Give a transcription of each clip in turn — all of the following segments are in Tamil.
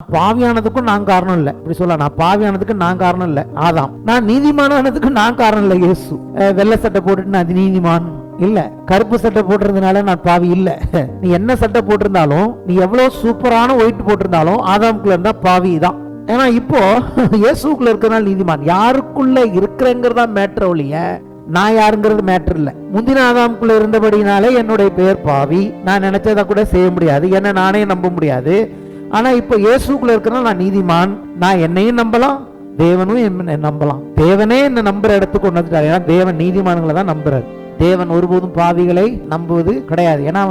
பாவியானதுக்கும் நான் காரணம் இல்ல. இப்படி சொல்ல, நான் பாவியானதுக்கு நான் காரணம் இல்ல ஆதாம். நான் நீதிமானதுக்கு நான் காரணம் இல்ல இயேசு. வெள்ளை சட்டை போட்டுட்டு நான் நீதிமான் இல்ல, கருப்பு சட்டை போட்டிருந்தனால நான் பாவி இல்ல. நீ என்ன சட்டை போட்டிருந்தாலும், நீ எவ்வளவு சூப்பரான ஒயிட் போட்டிருந்தாலும் ஆதாமுக்குள்ள இருந்தா பாவி தான். ஏன்னா இப்போ இயேசுக்குள்ள இருக்கிறனால நீதிமான். யாருக்குள்ள இருக்கிறங்கிறதா மேட்டர் ஒழிய நான் யாருங்கிறது மேட்டர் இல்ல. முந்தின ஆதாமுக்குள்ள இருந்தபடினாலே என்னுடைய பெயர் பாவி, நான் நினைச்சதை கூட செய்ய முடியாது, என்ன நானே நம்ப முடியாது. ஆனா இப்போ இயேசுக்குள்ள இருக்கிறனால நான் நீதிமான். நான் என்னையும் நம்பலாம், தேவனும் என்ன நம்பலாம். தேவனே என்ன நம்புற இடத்துக்கு கொண்டு வந்துட்டாரு. ஏன்னா தேவன் நீதிமான்களை தான் நம்புறாரு. தேவன் ஒருபோதும் பாவிகளை நம்புவது கிடையாது. ஏன்னா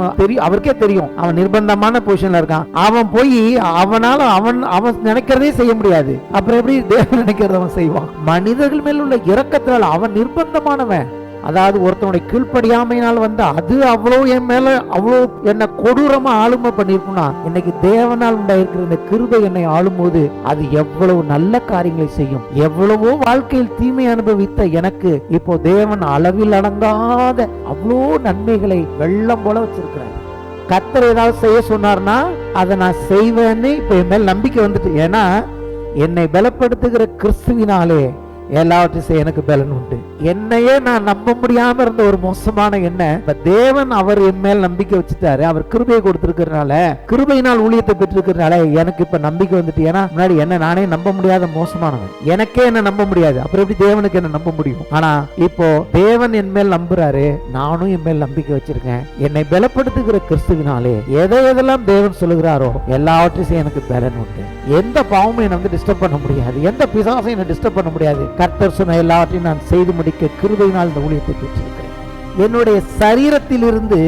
அவருக்கே தெரியும் அவன் நிர்பந்தமான பொசிஷன்ல இருக்கான். அவன் போய் அவனால அவன் நினைக்கிறதே செய்ய முடியாது. அப்புறம் எப்படி தேவன் நினைக்கிறத அவன் செய்வான்? மனிதர்கள் மேல் உள்ள இரக்கத்தினால அவன் நிர்பந்தமானவன். அதாவது ஒருத்தனுடைய கீழ்ப்படியாமையினால் வந்து அது அவ்வளோ என் மேல அவ்வளோ என்ன கொடூரமா ஆளுமை பண்ணிருக்கும்னா, இன்னைக்கு தேவனால் உண்டாயிருக்கிற இந்த கிருபை என்னை ஆளும்போது அது எவ்வளவு நல்ல காரியங்களை செய்யும். எவ்வளவோ வாழ்க்கையில் தீமை அனுபவித்த எனக்கு இப்போ தேவன் அளவில் அடங்காத அவ்வளோ நன்மைகளை வெள்ளம் போல வச்சிருக்கிறார். கர்த்தர் ஏதாவது செய்ய சொன்னார்னா அதை நான் செய்வேன்னு இப்ப என் மேல் நம்பிக்கை வந்துட்டு. ஏன்னா என்னை பலப்படுத்துகிற கிறிஸ்துவினாலே எல்லாவற்றையும் செய்ய எனக்கு பலன் உண்டு. என்னையே நான் நம்ப முடியாம இருந்த ஒரு மோசமான எண்ணம் தேவன் அவர் என் மேல் நம்பிக்கை வச்சுட்டாரு. அவர் கிருபையை கொடுத்திருக்கிறதுனால, கிருபையினால் ஊழியத்தை பெற்றிருக்கிறதுனால எனக்கு இப்ப நம்பிக்கை வந்துட்டு. ஏன்னா முன்னாடி என்ன நானே நம்ப முடியாத மோசமானவன், எனக்கே என்ன நம்ப முடியாது, அப்புறம் எப்படி தேவனுக்கு என்ன நம்ப முடியும்? ஆனா இப்போ தேவன் என் மேல் நம்புறாரு, நானும் என் மேல் நம்பிக்கை வச்சிருக்கேன். என்னை பலப்படுத்துகிற கிறிஸ்துவினாலே எதெல்லாம் தேவன் சொல்லுகிறாரோ எல்லாவற்றையும் செய்ய எனக்கு பலன் உண்டு. எந்த பாவமும் என்னை வந்து டிஸ்டர்ப் பண்ண முடியாது, எந்த பிசாசையும் என்னை டிஸ்டர்ப் பண்ண முடியாது. கர்த்தர் சொன்ன எல்லாவற்றையும் நான் செய்து முடிக்க கிருபையினால் இந்த ஊழியத்தை பெற்றிருக்கிறேன். என்னுடைய சரீரத்தில் இருந்து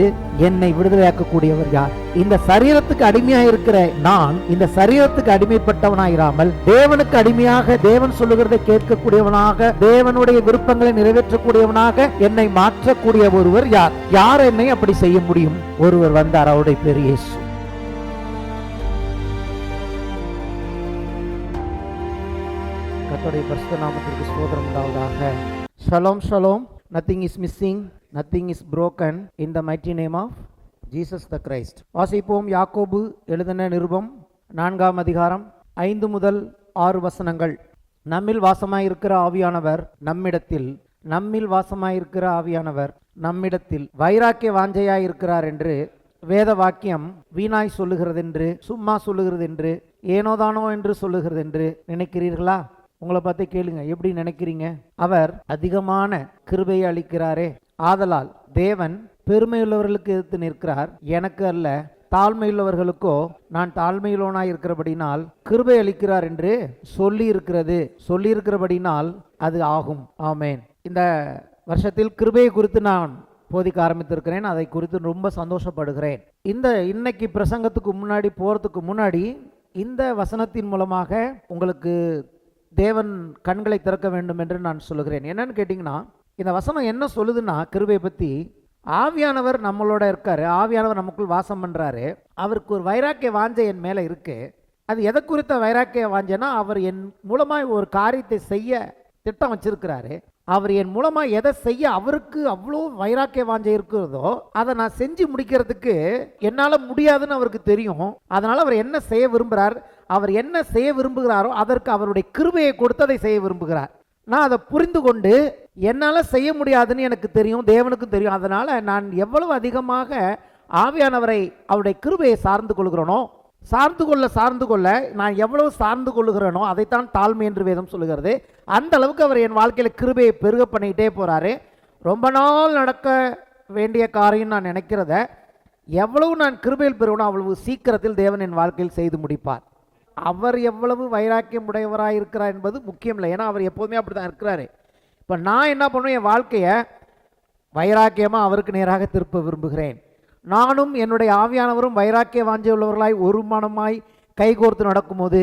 என்னை விடுதலையாக்கக்கூடியவர் யார்? இந்த சரீரத்துக்கு அடிமையாக இருக்கிற நான் இந்த சரீரத்துக்கு அடிமைப்பட்டவனாயிராமல் தேவனுக்கு அடிமையாக, தேவன் சொல்லுகிறதை கேட்கக்கூடியவனாக, தேவனுடைய விருப்பங்களை நிறைவேற்றக்கூடியவனாக என்னை மாற்றக்கூடிய ஒருவர் யார்? யார் என்னை அப்படி செய்ய முடியும்? ஒருவர் வந்தார், அவருடைய பேர் இயேசு. கர்த்தருடைய பரிசுத்த நாமத்திற்கு ஸ்தோத்திரம் உண்டாவதாக. Shalom shalom. Nothing is missing, nothing is broken in the mighty name of Jesus the Christ. வாசிப்போம். யாக்கோபு எழுதின நிருபம் 4ஆம் அதிகாரம் 5 முதல் 6 வசனங்கள். நம்மில் வாசமாயிருக்கிற ஆவியானவர் நம்மில் வாசமாயிருக்கிற ஆவியானவர் நம்மிடத்தில் வைராக்கிய வாஞ்சையாயிருக்கிறார் என்று வேத வாக்கியம் வீணாய் சொல்லுகிறதென்று, சும்மா சொல்லுகிறதென்று, ஏனோதானோ என்று சொல்லுகிறதென்று நினைக்கிறீர்களா? உங்களை பார்த்து கேளுங்க, எப்படி நினைக்கிறீங்க? அவர் அதிகமான கிருபையை அளிக்கிறாரே, ஆதலால் தேவன் பெருமையுள்ளவர்களுக்கு எதிர்த்து நிற்கிறார், எனக்கு அல்ல தாழ்மையுள்ளவர்களுக்கோ நான் தாழ்மையுள்ளவனாய் இருக்கிறபடினால் கிருபை அளிக்கிறார் என்று சொல்லியிருக்கிறபடினால் அது ஆகும். ஆமேன். இந்த வருஷத்தில் கிருபையை குறித்து நான் போதிக்க ஆரம்பித்திருக்கிறேன். அதை குறித்து ரொம்ப சந்தோஷப்படுகிறேன். இன்னைக்கு பிரசங்கத்துக்கு முன்னாடி போகிறதுக்கு முன்னாடி இந்த வசனத்தின் மூலமாக உங்களுக்கு தேவன் கண்களை திறக்க வேண்டும் என்று நான் சொல்லுகிறேன். என்னன்னு கேட்டிங்கன்னா, இந்த வசனம் என்ன சொல்லுதுன்னா, கிருபையை பற்றி ஆவியானவர் நம்மளோட இருக்காரு, ஆவியானவர் நமக்குள் வாசம் பண்ணுறாரு. அவருக்கு ஒரு வைராக்கிய வாஞ்சை என் மேலே இருக்கு. அது எதை குறித்த வைராக்கிய வாஞ்சைனா, அவர் என் மூலமாக ஒரு காரியத்தை செய்ய திட்டம் வச்சிருக்கிறாரு. அவர் என் மூலமாக எதை செய்ய அவருக்கு அவ்வளோ வைராக்கிய வாஞ்சை இருக்கிறதோ அதை நான் செஞ்சு முடிக்கிறதுக்கு என்னால் முடியாதுன்னு அவருக்கு தெரியும். அதனால் அவர் என்ன செய்ய விரும்புகிறார், அவர் என்ன செய்ய விரும்புகிறாரோ அதற்கு அவருடைய கிருபையை கொடுத்து அதை செய்ய விரும்புகிறார். நான் அதை புரிந்து கொண்டு என்னால் செய்ய முடியாதுன்னு எனக்கு தெரியும், தேவனுக்கும் தெரியும். அதனால் நான் எவ்வளவு அதிகமாக ஆவியானவரை அவருடைய கிருபையை சார்ந்து கொள்கிறேனோ, சார்ந்து கொள்ள நான் எவ்வளவு சார்ந்து கொள்ளுகிறேனோ அதைத்தான் தாழ்மை என்று வேதம் சொல்லுகிறது. அந்த அளவுக்கு அவர் என் வாழ்க்கையில் கிருபையை பெருக பண்ணிக்கிட்டே போகிறாரு. ரொம்ப நாள் நடக்க வேண்டிய காரியம் நான் நினைக்கிறத எவ்வளவு நான் கிருபையில் பெறுவனோ அவ்வளவு சீக்கிரத்தில் தேவன் என் வாழ்க்கையில் செய்து முடிப்பார். அவர் எவ்வளவு வைராக்கியம் உடையவராக இருக்கிறார் என்பது முக்கியம் இல்லை, ஏன்னா அவர் எப்போதுமே அப்படி தான் இருக்கிறாரு. இப்போ நான் என்ன பண்ணுவேன், என் வாழ்க்கையை வைராக்கியமாக அவருக்கு நேராக திருப்ப விரும்புகிறேன். நானும் என்னுடைய ஆவியானவரும் வைராக்கிய வாஞ்சை உள்ளவர்களாய் ஒரு மனமாய் கைகோர்த்து நடக்கும்போது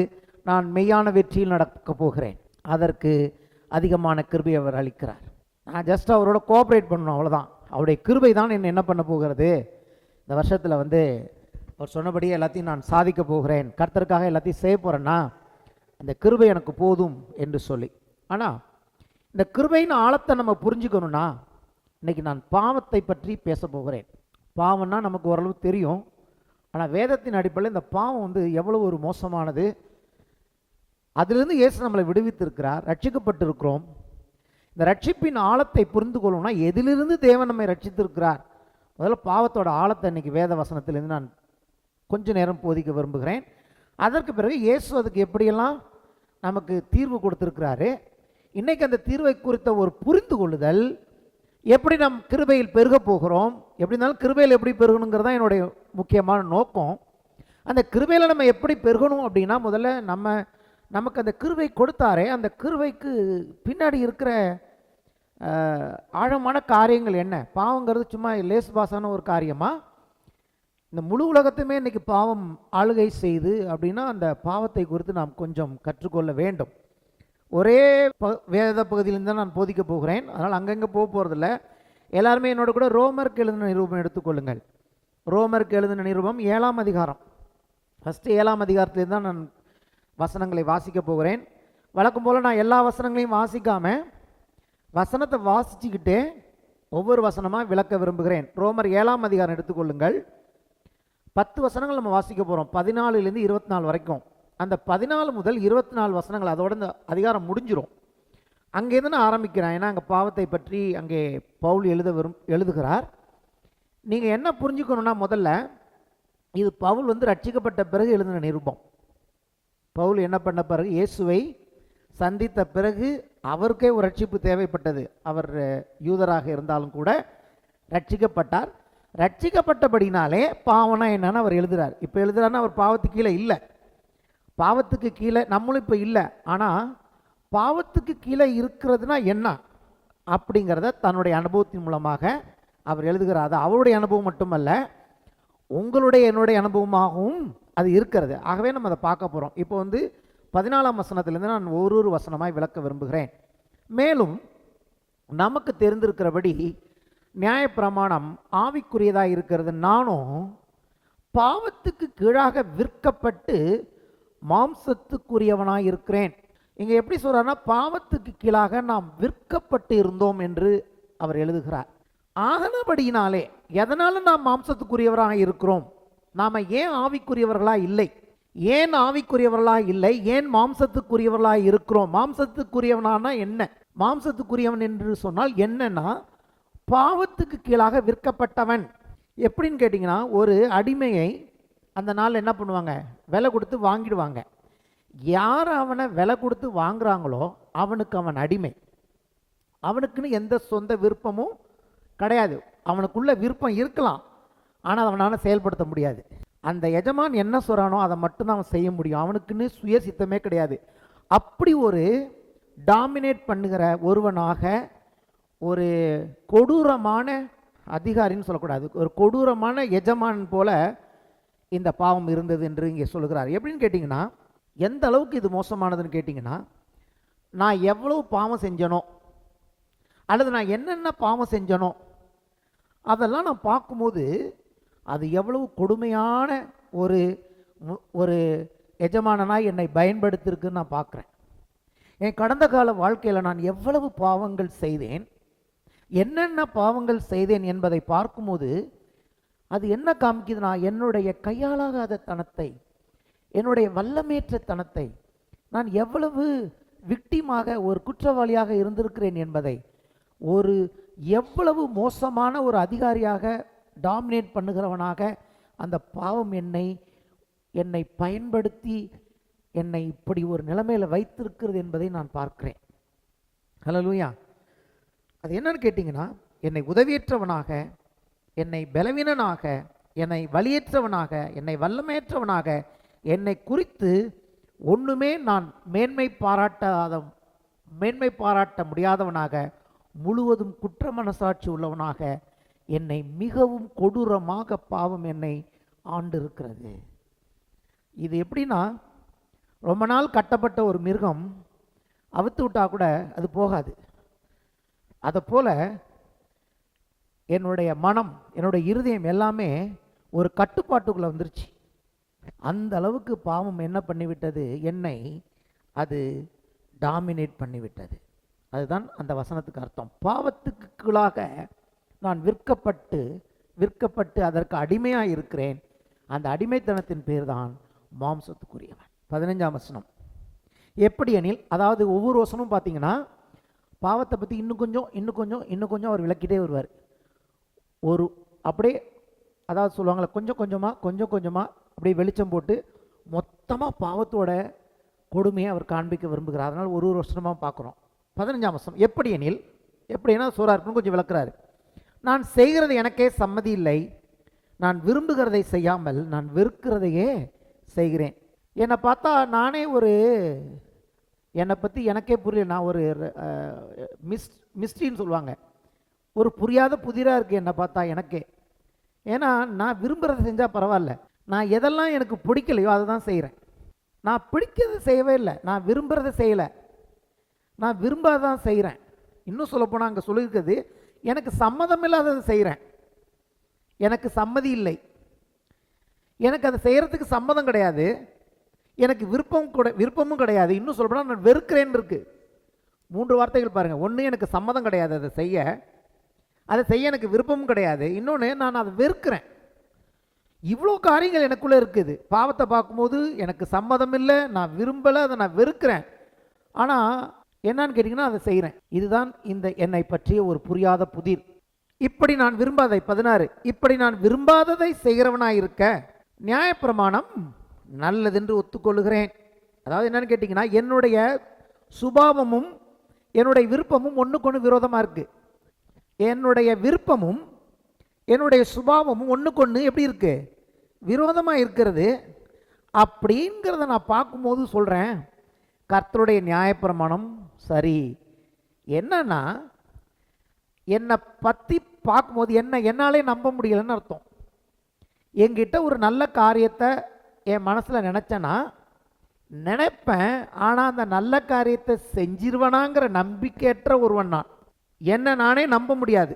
நான் மெய்யான வெற்றியில் நடக்கப் போகிறேன். அதற்கு அதிகமான கிருபை அவர் அளிக்கிறார். நான் ஜஸ்ட் அவரோட கோஆப்ரேட் பண்ணணும், அவ்வளோதான். அவருடைய கிருபை தான் என்ன பண்ண போகிறது. இந்த வருஷத்தில் அவர் சொன்னபடியே எல்லாத்தையும் நான் சாதிக்க போகிறேன், கர்த்தருக்காக எல்லாத்தையும் செய்ய போகிறேன்னா அந்த கிருபை எனக்கு போதும் என்று சொல்லி. ஆனால் இந்த கிருபையின் ஆழத்தை நம்ம புரிஞ்சுக்கணும்னா இன்றைக்கி நான் பாவத்தை பற்றி பேச போகிறேன். பாவம்னா நமக்கு ஓரளவு தெரியும், ஆனால் வேதத்தின் அடிப்படையில் இந்த பாவம் எவ்வளோ ஒரு மோசமானது, அதிலிருந்து இயேசு நம்மளை விடுவித்திருக்கிறார், ரட்சிக்கப்பட்டிருக்கிறோம். இந்த ரட்சிப்பின் ஆழத்தை புரிந்து கொள்ளணும்னா எதிலிருந்து தேவன் நம்மை ரட்சித்திருக்கிறார்? முதல்ல பாவத்தோட ஆழத்தை இன்னைக்கு வேத வசனத்திலிருந்து நான் கொஞ்ச நேரம் போதிக்க விரும்புகிறேன். அதற்கு பிறகு இயேசு அதுக்கு எப்படியெல்லாம் நமக்கு தீர்வு கொடுத்திருக்கிறாரு, இன்னைக்கு அந்த தீர்வை குறித்த ஒரு புரிந்து கொள்ளுதல், எப்படி நம் கிருபையில் பெருக போகிறோம், எப்படி இருந்தாலும் கிருபையில் எப்படி பெருகணுங்கிறது தான் என்னுடைய முக்கியமான நோக்கம். அந்த கிருபையில் நம்ம எப்படி பெருகணும் அப்படின்னா, முதல்ல நமக்கு அந்த கிருபை கொடுத்தாரே, அந்த கிருபைக்கு பின்னாடி இருக்கிற ஆழமான காரியங்கள் என்ன? பாவங்கிறது சும்மா லேசுபாசான ஒரு காரியமா? இந்த முழு உலகத்துமே இன்னைக்கு பாவம் ஆளுகை செய்து அப்படின்னா அந்த பாவத்தை குறித்து நாம் கொஞ்சம் கற்றுக்கொள்ள வேண்டும். ஒரே வேத பகுதியிலிருந்து தான் நான் போதிக்க போகிறேன், அதனால் அங்கங்கே போக போகிறதில்ல. எல்லாருமே என்னோட கூட ரோமருக்கு எழுதின நிருபம் எடுத்துக்கொள்ளுங்கள். ரோமருக்கு எழுதின நிருபம் 7ஆம் அதிகாரம். ஃபஸ்ட்டு 7ஆம் அதிகாரத்திலேருந்து தான் நான் வசனங்களை வாசிக்க போகிறேன். வழக்கம் போல் நான் எல்லா வசனங்களையும் வாசிக்காமல் வசனத்தை வாசிச்சுக்கிட்டே ஒவ்வொரு வசனமாக விளக்க விரும்புகிறேன். ரோமர் 7ஆம் அதிகாரம் எடுத்துக்கொள்ளுங்கள். 10 வசனங்கள் நம்ம வாசிக்க போகிறோம், 14லேருந்து 24 வரைக்கும். அந்த 14 முதல் 24 வசனங்கள், அதோட இந்த அதிகாரம் முடிஞ்சிடும். அங்கேருந்து நான் ஆரம்பிக்கிறேன், ஏன்னா அங்கே பாவத்தை பற்றி அங்கே பவுல் எழுதுகிறார். நீங்கள் என்ன புரிஞ்சுக்கணுன்னா, முதல்ல இது பவுல் ரட்சிக்கப்பட்ட பிறகு எழுதின நிருபம். பவுல் என்ன பண்ண பிறகு, இயேசுவை சந்தித்த பிறகு அவருக்கே ஒரு ரட்சிப்பு தேவைப்பட்டது. அவர் யூதராக இருந்தாலும் கூட ரட்சிக்கப்பட்டார். ரட்சிக்கப்பட்டபடினாலே பாவனா என்னன்னு அவர் எழுதுகிறார். இப்போ எழுதுறாருன்னா அவர் பாவத்துக்கு கீழே இல்லை, பாவத்துக்கு கீழே நம்மளும் இப்போ இல்லை. ஆனால் பாவத்துக்கு கீழே இருக்கிறதுனா என்ன அப்படிங்கிறத தன்னுடைய அனுபவத்தின் மூலமாக அவர் எழுதுகிறார். அது அவருடைய அனுபவம் மட்டுமல்ல, உங்களுடைய என்னுடைய அனுபவமாகவும் அது இருக்கிறது. ஆகவே நம்ம அதை பார்க்க போகிறோம். இப்போ 14ஆம் வசனத்திலேருந்து நான் ஒரு வசனமாய் விளக்க விரும்புகிறேன். மேலும் நமக்கு தெரிந்திருக்கிறபடி நியாயப்பிரமாணம் ஆவிக்குரியதாக இருக்கிறது. நானும் பாவத்துக்கு கீழாக விற்கப்பட்டு மாம்சத்துக்குரியவனாய் இருக்கிறேன். இங்கே எப்படி சொல்றாருன்னா, பாவத்துக்கு கீழாக நாம் விற்கப்பட்டு இருந்தோம் என்று அவர் எழுதுகிறார். ஆகனபடியினாலே எதனால நாம் மாம்சத்துக்குரியவராக இருக்கிறோம்? நாம் ஏன் ஆவிக்குரியவர்களாக இல்லை? ஏன் ஆவிக்குரியவர்களாக இல்லை? ஏன் மாம்சத்துக்குரியவர்களாக இருக்கிறோம்? மாம்சத்துக்குரியவனானா என்ன? மாம்சத்துக்குரியவன் என்று சொன்னால் என்னன்னா, பாவத்துக்கு கீழாக விற்கப்பட்டவன். எப்படின்னு கேட்டிங்கன்னா, ஒரு அடிமையை அந்த நாள் என்ன பண்ணுவாங்க, விலை கொடுத்து வாங்கிடுவாங்க. யார் அவனை விலை கொடுத்து வாங்குறாங்களோ அவனுக்கு அவன் அடிமை. அவனுக்குன்னு எந்த சொந்த விருப்பமும் கிடையாது. அவனுக்குள்ள விருப்பம் இருக்கலாம், ஆனால் அவனால் செயல்படுத்த முடியாது. அந்த எஜமான் என்ன சொல்கிறானோ அதை மட்டும்தான் அவன் செய்ய முடியும். அவனுக்குன்னு சுய சித்தமே கிடையாது. அப்படி ஒரு டாமினேட் பண்ணுகிற ஒருவனாக, ஒரு கொடூரமான அதிகாரின்னு சொல்லக்கூடாது, ஒரு கொடூரமான எஜமான் போல இந்த பாவம் இருந்தது என்று இங்கே சொல்கிறார். எப்படின்னு கேட்டிங்கன்னா, எந்த அளவுக்கு இது மோசமானதுன்னு கேட்டிங்கன்னா, நான் எவ்வளவு பாவம் செஞ்சனோ அல்லது நான் என்னென்ன பாவம் செஞ்சனோ அதெல்லாம் நான் பார்க்கும்போது அது எவ்வளவு கொடுமையான ஒரு எஜமானனாய் என்னை பயன்படுத்தியிருக்குன்னு நான் பார்க்குறேன். என் கடந்த கால வாழ்க்கையில் நான் எவ்வளவு பாவங்கள் செய்தேன், என்னென்ன பாவங்கள் செய்தேன் என்பதை பார்க்கும்போது அது என்ன காமிக்குது? நான் என்னுடைய கையாளாகாத தனத்தை, என்னுடைய வல்லமேற்ற தனத்தை, நான் எவ்வளவு விக்டிமாக, ஒரு குற்றவாளியாக இருந்திருக்கிறேன் என்பதை, ஒரு எவ்வளவு மோசமான ஒரு அதிகாரியாக, டாமினேட் பண்ணுகிறவனாக அந்த பாவம் என்னை பயன்படுத்தி என்னை இப்படி ஒரு நிலைமையில் வைத்திருக்கிறது என்பதை நான் பார்க்கிறேன். ஹல்லேலூயா. அது என்னன்னு கேட்டிங்கன்னா, என்னை உதவியற்றவனாக, என்னை பலவீனனாக, என்னை வலியற்றவனாக, என்னை வல்லமையற்றவனாக, என்னை குறித்து ஒன்றுமே நான் மேன்மை பாராட்ட முடியாதவனாக, முழுவதும் குற்ற மனசாட்சி உள்ளவனாக, என்னை மிகவும் கொடூரமாக பாவம் என்னை ஆண்டிருக்கிறது. இது எப்படின்னா, ரொம்ப நாள் கட்டப்பட்ட ஒரு மிருகம் அவுத்து விட்டா கூட அது போகாது. அதை போல என்னுடைய மனம், என்னுடைய இருதயம் எல்லாமே ஒரு கட்டுப்பாட்டுக்குள்ளே வந்துருச்சு. அந்த அளவுக்கு பாவம் என்ன பண்ணிவிட்டது, என்னை அது டாமினேட் பண்ணிவிட்டது. அதுதான் அந்த வசனத்துக்கு அர்த்தம். பாவத்துக்கு கீழாக நான் விற்கப்பட்டு அதற்கு அடிமையாக இருக்கிறேன். அந்த அடிமைத்தனத்தின் பேர் தான் மாம்சத்துக்குரியவன். 15ஆம் வசனம். எப்படி எனில், அதாவது ஒவ்வொரு வசனமும் பார்த்தீங்கன்னா பாவத்தை பற்றி இன்னும் கொஞ்சம் அவர் விளக்கிட்டே வருவார். ஒரு அப்படியே அதாவது சொல்லுவாங்களே கொஞ்சம் கொஞ்சமாக அப்படியே வெளிச்சம் போட்டு மொத்தமாக பாவத்தோட கொடுமையை அவர் காண்பிக்க விரும்புகிறார். அதனால் ஒரு வருஷமாக பார்க்குறோம். 15ஆம் வசனம், எப்படி எனில், எப்படின்னா சோறா இருக்குன்னு கொஞ்சம் விளக்குறாரு. நான் செய்கிறது எனக்கே சம்மதி இல்லை, நான் விரும்புகிறதை செய்யாமல் நான் வெறுக்கிறதையே செய்கிறேன். என்னை பார்த்தா நானே என்னை பற்றி எனக்கே புரியல, நான் ஒரு மிஸ்ட்ரின்னு சொல்லுவாங்க, ஒரு புரியாத புதிராக இருக்குது என்னை பார்த்தா எனக்கே. ஏன்னா நான் விரும்புகிறத செஞ்சால் பரவாயில்ல, நான் எதெல்லாம் எனக்கு பிடிக்கலையோ அதை தான் செய்கிறேன். நான் பிடிக்கிறத செய்யவே இல்லை, நான் விரும்புகிறத செய்யலை, நான் விரும்பாதான் செய்கிறேன். இன்னும் சொல்லப்போனால் அங்கே சொல்லியிருக்கிறது, எனக்கு சம்மதம் இல்லாததை செய்கிறேன், எனக்கு சம்மதி இல்லை, எனக்கு அதை செய்கிறதுக்கு சம்மதம் கிடையாது, எனக்கு விருப்பமும் கிடையாது. இன்னும் சொல்லப்போனால் நான் வெறுக்கிறேன்னு இருக்கு. 3 வார்த்தைகள் பாருங்கள். ஒன்று, எனக்கு சம்மதம் கிடையாது அதை செய்ய எனக்கு விருப்பமும் கிடையாது. இன்னொன்று, நான் அதை வெறுக்கிறேன். இவ்வளோ காரியங்கள் எனக்குள்ளே இருக்குது. பாவத்தை பார்க்கும்போது எனக்கு சம்மதம் இல்லை, நான் விரும்பலை, அதை நான் வெறுக்கிறேன். ஆனால் என்னன்னு கேட்டிங்கன்னா அதை செய்கிறேன். இதுதான் இந்த என்னை பற்றிய ஒரு புரியாத புதிர். இப்படி நான் விரும்பாததை 16, இப்படி நான் விரும்பாததை செய்கிறவனாயிருக்க நியாயப்பிரமாணம் நல்லதென்று ஒத்துக்கொள்கிறேன். அதாவது என்னன்னு கேட்டிங்கன்னா, என்னுடைய சுபாவமும் என்னுடைய விருப்பமும் ஒன்றுக்கொன்று விரோதமாக இருக்குது. என்னுடைய விருப்பமும் என்னுடைய சுபாவமும் ஒன்றுக்கொன்று எப்படி இருக்கு? விரோதமாக இருக்கிறது. அப்படிங்கிறத நான் பார்க்கும்போது சொல்கிறேன், கர்த்தருடைய நியாயப்பிரமாணம் சரி. என்னன்னா, என்னை பற்றி பார்க்கும்போது என்னாலே நம்ப முடியலைன்னு அர்த்தம். என்கிட்ட ஒரு நல்ல காரியத்தை என் மனசில் நினச்சேன்னா நினைப்பேன், ஆனால் அந்த நல்ல காரியத்தை செஞ்சிருவனாங்கிற நம்பிக்கையற்ற ஒருவன் நான். என்னை நானே நம்ப முடியாது.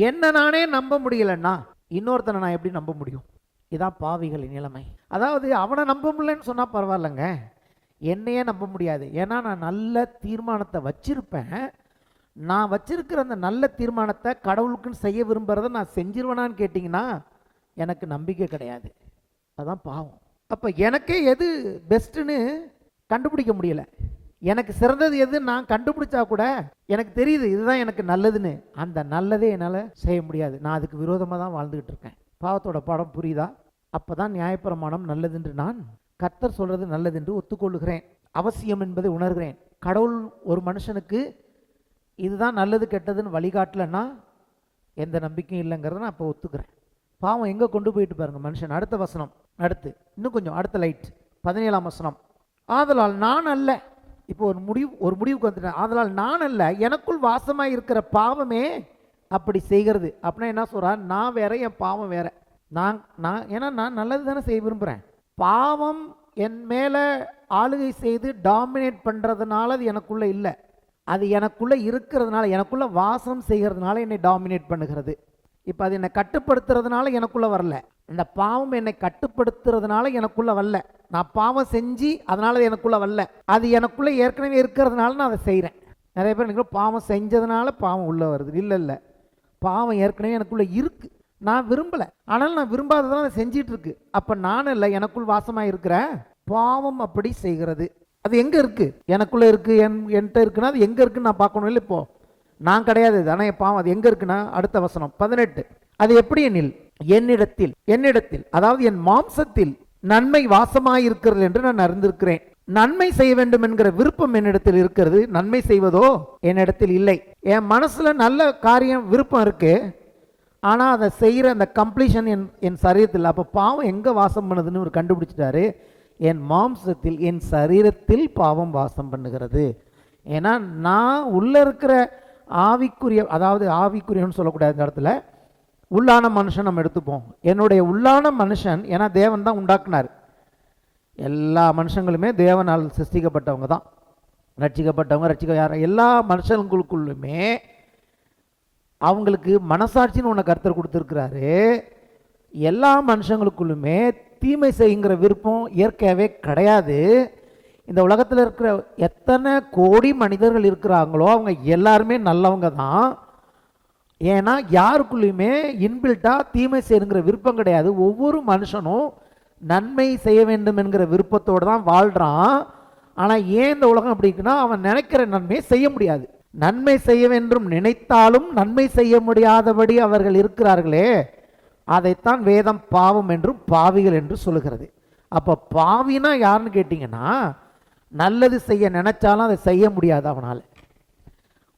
என்ன நானே நம்ப முடியலன்னா இன்னொருத்தனை நான் எப்படி நம்ப முடியும்? இதான் பாவிகளின் நிலைமை. அதாவது அவனை நம்ப முடியலன்னு சொன்னால் பரவாயில்லைங்க, என்னையே நம்ப முடியாது. ஏன்னா நான் நல்ல தீர்மானத்தை வச்சிருப்பேன். நான் வச்சிருக்கிற அந்த நல்ல தீர்மானத்தை கடவுளுக்குன்னு செய்ய விரும்புகிறத நான் செஞ்சிருவேனான்னு கேட்டிங்கன்னா எனக்கு நம்பிக்கை கிடையாது. அதுதான் பாவம். அப்போ எனக்கே எது பெஸ்ட்டுன்னு கண்டுபிடிக்க முடியலை. எனக்கு சிறந்தது எது நான் கண்டுபிடிச்சா கூட எனக்கு தெரியுது இதுதான் எனக்கு நல்லதுன்னு. அந்த நல்லதே என்னால் செய்ய முடியாது. நான் அதுக்கு விரோதமாக தான் வாழ்ந்துக்கிட்டு இருக்கேன். பாவத்தோட பாடம் புரியுதா? அப்போ தான் நியாயப்பிரமாணம் நல்லதென்று நான் கர்த்தர் சொல்கிறது நல்லதென்று ஒத்துக்கொள்ளுகிறேன். அவசியம் என்பதை உணர்கிறேன். கடவுள் ஒரு மனுஷனுக்கு இதுதான் நல்லது கெட்டதுன்னு வழிகாட்டலைன்னா எந்த நம்பிக்கையும் இல்லைங்கிறத நான் அப்போ ஒத்துக்கிறேன். பாவம் எங்கே கொண்டு போயிட்டு பாருங்க மனுஷன். அடுத்த வசனம், இன்னும் கொஞ்சம் அடுத்த லைட், 17ஆம் வசனம். ஆதலால் நான் அல்ல, இப்போ ஒரு முடிவுக்கு வந்துட்டேன். ஆதலால் நான் அல்ல, எனக்குள் வாசமாக இருக்கிற பாவமே அப்படி செய்கிறது. அப்படின்னா என்ன சொல்கிறான்? நான் வேற, என் பாவம் வேற. ஏன்னா நான் நல்லது தானே செய்ய விரும்புகிறேன். பாவம் என் மேலே ஆளுகை செய்து டாமினேட் பண்ணுறதுனால அது எனக்குள்ளே இல்லை. அது எனக்குள்ளே இருக்கிறதுனால, எனக்குள்ளே வாசம் செய்கிறதுனால என்னை டாமினேட் பண்ணுகிறது. இப்போ அது என்னை கட்டுப்படுத்துறதுனால எனக்குள்ளே வரல. இந்த பாவம் என்னை கட்டுப்படுத்துறதுனால எனக்குள்ளே வரல. நான் பாவம் செஞ்சு அதனால எனக்குள்ளே வரல. அது எனக்குள்ளே ஏற்கனவே இருக்கிறதுனால நான் அதை செய்கிறேன். நிறைய பேர் எனக்கு பாவம் செஞ்சதுனால பாவம் உள்ளே வருது. இல்லை, பாவம் ஏற்கனவே எனக்குள்ளே இருக்குது. நான் விரும்பலை, ஆனால் நான் விரும்பாததான் அதை செஞ்சிட்டு இருக்கு. அப்போ நான் இல்லை, எனக்குள் வாசமாக இருக்கிற பாவம் அப்படி செய்கிறது. அது எங்கே இருக்குது? எனக்குள்ளே இருக்குது, என்கிட்ட இருக்குன்னா அது எங்கே இருக்குன்னு நான் பார்க்கணும். இல்லை, இப்போது நான் கிடையாது, ஆனால் என் பாவம் அது எங்கே இருக்குன்னா அடுத்த வசனம் 18. அது எப்படி எனில், என்னிடத்தில் அதாவது என் மாம்சத்தில் நன்மை வாசமாயிருக்கிறது என்று நான் அறிந்திருக்கிறேன். நன்மை செய்ய வேண்டும் என்கிற விருப்பம் என்னிடத்தில் இருக்கிறது, நன்மை செய்வதோ என்னிடத்தில் இல்லை. என் மனசுல நல்ல காரியம் விருப்பம் இருக்கு, ஆனா அதை செய்யற அந்த கம்ப்ளீஷன் என் சரீரத்தில். அப்ப பாவம் எங்க வாசம் பண்ணுதுன்னு ஒரு கண்டுபிடிச்சிட்டாரு. என் மாம்சத்தில், என் சரீரத்தில் பாவம் வாசம் பண்ணுகிறது. ஏன்னா நான் உள்ள இருக்கிற ஆவிக்குரிய, அதாவது ஆவிக்குரியன்னு சொல்லக்கூடாது இந்த இடத்துல, உள்ளான மனுஷன் நம்ம எடுத்துப்போம். என்னுடைய உள்ளான மனுஷன், ஏன்னா தேவன் தான் உண்டாக்குனார். எல்லா மனுஷங்களுமே தேவனால் சிருஷ்டிக்கப்பட்டவங்க தான், ரட்சிக்கப்பட்டவங்க யார், எல்லா மனுஷங்களுக்குள்ளுமே அவங்களுக்கு மனசாட்சின்னு ஒன்று கர்த்தர் கொடுத்துருக்கிறாரு. எல்லா மனுஷங்களுக்குள்ளுமே தீமை செய்யுங்கிற விருப்பம் இயற்கையாகவே கிடையாது. இந்த உலகத்தில் இருக்கிற எத்தனை கோடி மனிதர்கள் இருக்கிறாங்களோ அவங்க எல்லாருமே நல்லவங்க தான். ஏன்னா யாருக்குள்ளேயுமே இன்பில்ட்டாக தீமை செய்யுங்கிற விருப்பம் கிடையாது. ஒவ்வொரு மனுஷனும் நன்மை செய்ய வேண்டும் என்கிற விருப்பத்தோடு தான் வாழ்கிறான். ஆனால் ஏன் இந்த உலகம் அப்படி இருக்குன்னா, அவன் நினைக்கிற நன்மையை செய்ய முடியாது. நன்மை செய்ய வேண்டும் நினைத்தாலும் நன்மை செய்ய முடியாதபடி அவர்கள் இருக்கிறார்களே, அதைத்தான் வேதம் பாவம் என்றும் பாவிகள் என்று சொல்லுகிறது. அப்போ பாவினா யாருன்னு கேட்டிங்கன்னா, நல்லது செய்ய நினைச்சாலும் அதை செய்ய முடியாது அவனால்.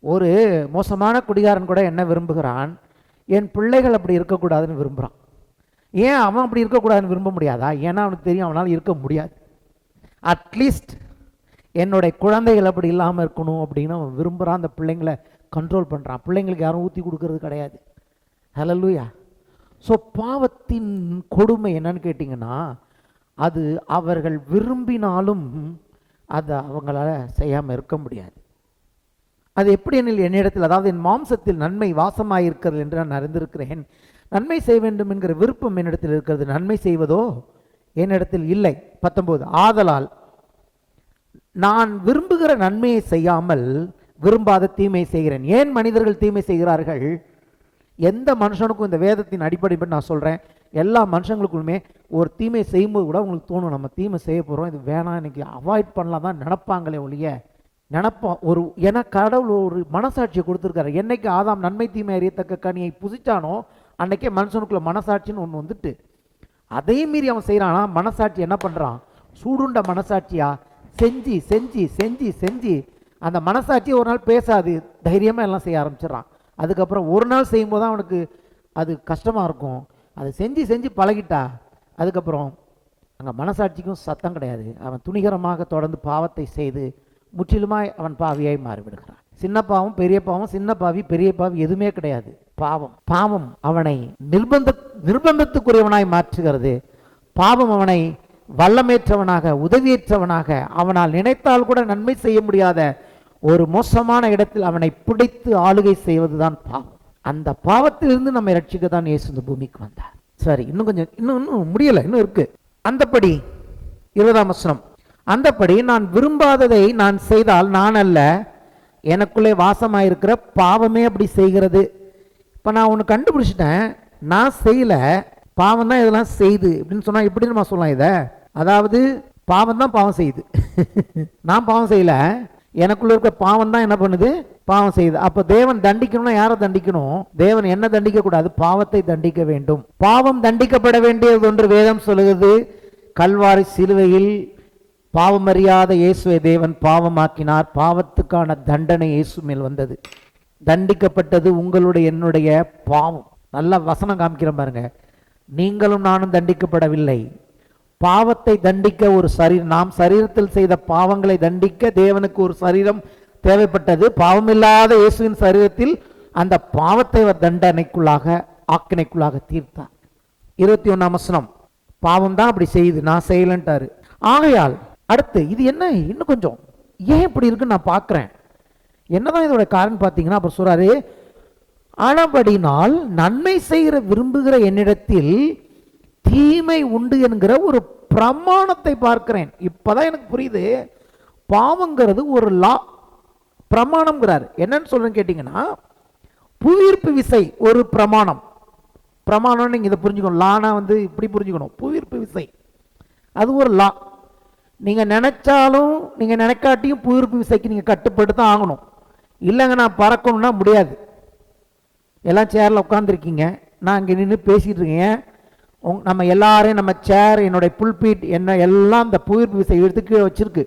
ஒரு மோசமான குடிகாரன் கூட என்ன விரும்புகிறான், என் பிள்ளைகள் அப்படி இருக்கக்கூடாதுன்னு விரும்புகிறான். ஏன் அவன் அப்படி இருக்கக்கூடாதுன்னு விரும்ப முடியாதா? ஏன்னா அவனுக்கு தெரியும் அவனால் இருக்க முடியாது. அட்லீஸ்ட் என்னுடைய குழந்தைகள் அப்படி இல்லாமல் இருக்கணும் அப்படின்னு அவன் விரும்புகிறான். அந்த பிள்ளைங்களை கண்ட்ரோல் பண்ணுறான். பிள்ளைங்களுக்கு யாரும் ஊற்றி கொடுக்கறது கிடையாது. ஹல்லேலூயா. ஸோ பாவத்தின் கொடுமை என்னன்னு கேட்டிங்கன்னா, அது அவர்கள் விரும்பினாலும் அதை அவங்களால செய்யாமல் இருக்க முடியாது. அது எப்படி என்னிடத்தில், அதாவது என் மாம்சத்தில் நன்மை வாசமாயிருக்கிறது என்று நான் அறிந்திருக்கிறேன். நன்மை செய்ய வேண்டும் என்கிற விருப்பம் என்னிடத்தில் இருக்கிறது, நன்மை செய்வதோ என்னிடத்தில் இல்லை. 19, ஆதலால் நான் விரும்புகிற நன்மையை செய்யாமல் விரும்பாத தீமை செய்கிறேன். ஏன் மனிதர்கள் தீமை செய்கிறார்கள்? எந்த மனுஷனுக்கும் இந்த வேதத்தின் அடிப்படை நான் சொல்கிறேன், எல்லா மனுஷங்களுக்குள்ளுமே ஒரு தீமை செய்யும்போது கூட உங்களுக்கு தோணும், நம்ம தீமை செய்ய போகிறோம், இது வேணாம், இன்னைக்கு அவாய்ட் பண்ணலாம் தான் நினைப்பாங்களே ஒழிய நினப்போம். ஏன்னா கடவுள் ஒரு மனசாட்சியை கொடுத்துருக்காரு. என்னைக்கு ஆதாம் நன்மை தீமை அறியத்தக்க கனியை புசிச்சானோ அன்னைக்கே மனுஷனுக்குள்ள மனசாட்சின்னு ஒன்று வந்துட்டு, அதே மீறி அவன் செய்கிறானா, மனசாட்சி என்ன பண்ணுறான், சூடுண்ட மனசாட்சியா செஞ்சு செஞ்சு செஞ்சு செஞ்சு அந்த மனசாட்சி ஒரு நாள் பேசாது, தைரியமாக எல்லாம் செய்ய ஆரம்பிச்சிடறான். அதுக்கப்புறம் ஒரு நாள் செய்யும்போது தான் அவனுக்கு அது கஷ்டமாக இருக்கும். அதை செஞ்சு செஞ்சு பழகிட்டா அதுக்கப்புறம் அங்கே மனசாட்சிக்கும் சத்தம் கிடையாது. அவன் துணிகரமாக தொடர்ந்து பாவத்தை செய்து முற்றிலுமாய் அவன் பாவியாய் மாறிவிடுகிறான். சின்ன பாவம் பெரிய பாவம், சின்ன பாவி பெரிய பாவி எதுவுமே கிடையாது. பாவம் அவனை நிர்பந்தத்துக்குரியவனாய் மாற்றுகிறது. பாவம் அவனை வல்லமேற்றவனாக, உதவியேற்றவனாக, அவனால் நினைத்தால் கூட நன்மை செய்ய முடியாத ஒரு மோசமான இடத்தில் அவனை பிடித்து ஆளுகை செய்வதுதான் பாவம். அந்த பாவத்திலிருந்து நம்மை ரட்சிக்க தான் இயேசு இந்த பூமிக்கு வந்தார். சரி, இன்னும் கொஞ்சம், இன்னும் முடியல, இன்னும் இருக்கு. அந்தப்படி 20ஆம் வசனம், அந்தப்படி நான் விரும்பாததை நான் செய்தால் நான் அல்ல, எனக்குள்ளே வாசமாயிருக்கிற பாவமே அப்படி செய்கிறது. இப்போ நான் ஒன்று கண்டுபிடிச்சிட்டேன், நான் செய்யல, பாவம் தான் இதெல்லாம் செய்யுது அப்படின்னு சொன்னால் எப்படி நம்ம சொல்லலாம் இதை? அதாவது பாவம் தான் பாவம் செய்யுது, நான் பாவம் செய்யல, எனக்குள்ள இருக்க பாவம் தான் என்ன பண்ணுது, பாவம் செய்யுது. அப்போ தேவன் தண்டிக்கணும்னா யாரை தண்டிக்கணும்? தேவன் என்ன தண்டிக்க கூடாது, பாவத்தை தண்டிக்க வேண்டும். பாவம் தண்டிக்கப்பட வேண்டியது ஒன்று வேதம் சொல்லுகிறது. கல்வாரி சிலுவையில் பாவமறியாத இயேசுவை தேவன் பாவமாக்கினார். பாவத்துக்கான தண்டனை இயேசு மேல் வந்தது. தண்டிக்கப்பட்டது உங்களுடைய என்னுடைய பாவம். நல்ல வசனம் காமிக்கிறேன் பாருங்க. நீங்களும் நானும் தண்டிக்கப்படவில்லை. பாவத்தை தண்டிக்க ஒரு சரீரம், நாம் சரீரத்தில் செய்த பாவங்களை தண்டிக்க தேவனுக்கு ஒரு சரீரம் தேவைப்பட்டது. பாவமில்லாத இயேசுவின் சரீரத்தில் அந்த பாவத்தை அவர் தண்டனைக்குள்ளாக, ஆக்கினைக்குள்ளாக தீர்த்தார். 21ஆம் வசனம், பாவம் தான் அப்படி செய்யுது, நான் செய்யலன்ட்டாரு. ஆகையால் அடுத்து இது என்ன, இன்னும் கொஞ்சம் ஏன் இப்படி இருக்குன்னு நான் பார்க்குறேன், என்னதான் இதோட காரணம் பார்த்தீங்கன்னா, அப்புறம் சொல்றாரு, ஆனபடினால் நன்மை செய்கிற விரும்புகிற என்னிடத்தில் தீமை உண்டு என்கிற ஒரு பிரமாணத்தை பார்க்கிறேன். இப்பதான் எனக்கு புரியுது, பாவங்கிறது ஒரு லா, பிரமாணம்ங்கிறார். என்னன்னு சொல்றேன்னு கேட்டீங்கன்னா, புவியீர்ப்பு விசை ஒரு பிரமாணம். பிரமாணம் நீங்க இதை புரிஞ்சுக்கணும். லானா வந்து இப்படி புரிஞ்சுக்கணும். புவியீர்ப்பு விசை அது ஒரு லா. நீங்க நினைச்சாலும் நீங்க நினைக்காட்டியும் புவியீர்ப்பு விசைக்கு நீங்க கட்டுப்பட்டு தான் ஆகணும். இல்லைங்க நான் பறக்கணும்னா முடியாது. எல்லாம் சேர்ல உட்காந்துருக்கீங்க, நான் இங்கே நின்று பேசிட்டு இருக்கேன், நம்ம எல்லாரையும் நம்ம சேர், என்னுடைய புல்பீட் என்ன எல்லாம் இந்த புவியீர்ப்பு விசை எடுத்து கீழே வச்சிருக்கு.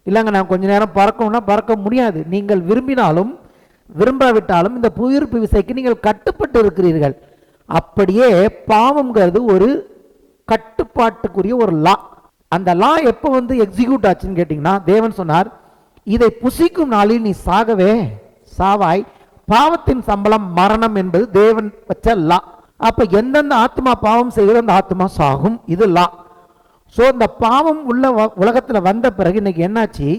இல்லைங்க நான் கொஞ்ச நேரம் பறக்கணும்னா பறக்க முடியாது. நீங்கள் விரும்பினாலும் விரும்பாவிட்டாலும் இந்த புவியீர்ப்பு விசைக்கு நீங்கள் கட்டுப்பட்டு இருக்கிறீர்கள். அப்படியே பாவம்ங்கிறது ஒரு கட்டுப்பாட்டுக்குரிய ஒரு லா. அந்த லா எப்போ வந்து எக்ஸிக்யூட் ஆச்சுன்னு கேட்டிங்கன்னா, தேவன் சொன்னார், இதை புசிக்கும் நாளில் நீ சாகவே சாவாய், பாவத்தின் சம்பளம் மரணம் என்பது தேவன் வச்ச லா. அப்ப எந்தெந்த ஆத்மா பாவம் செய்கிற அந்த ஆத்மா சாகும், இது லா. ஸோ இந்த பாவம் உள்ள உலகத்தில் வந்த பிறகு இன்னைக்கு என்னாச்சு,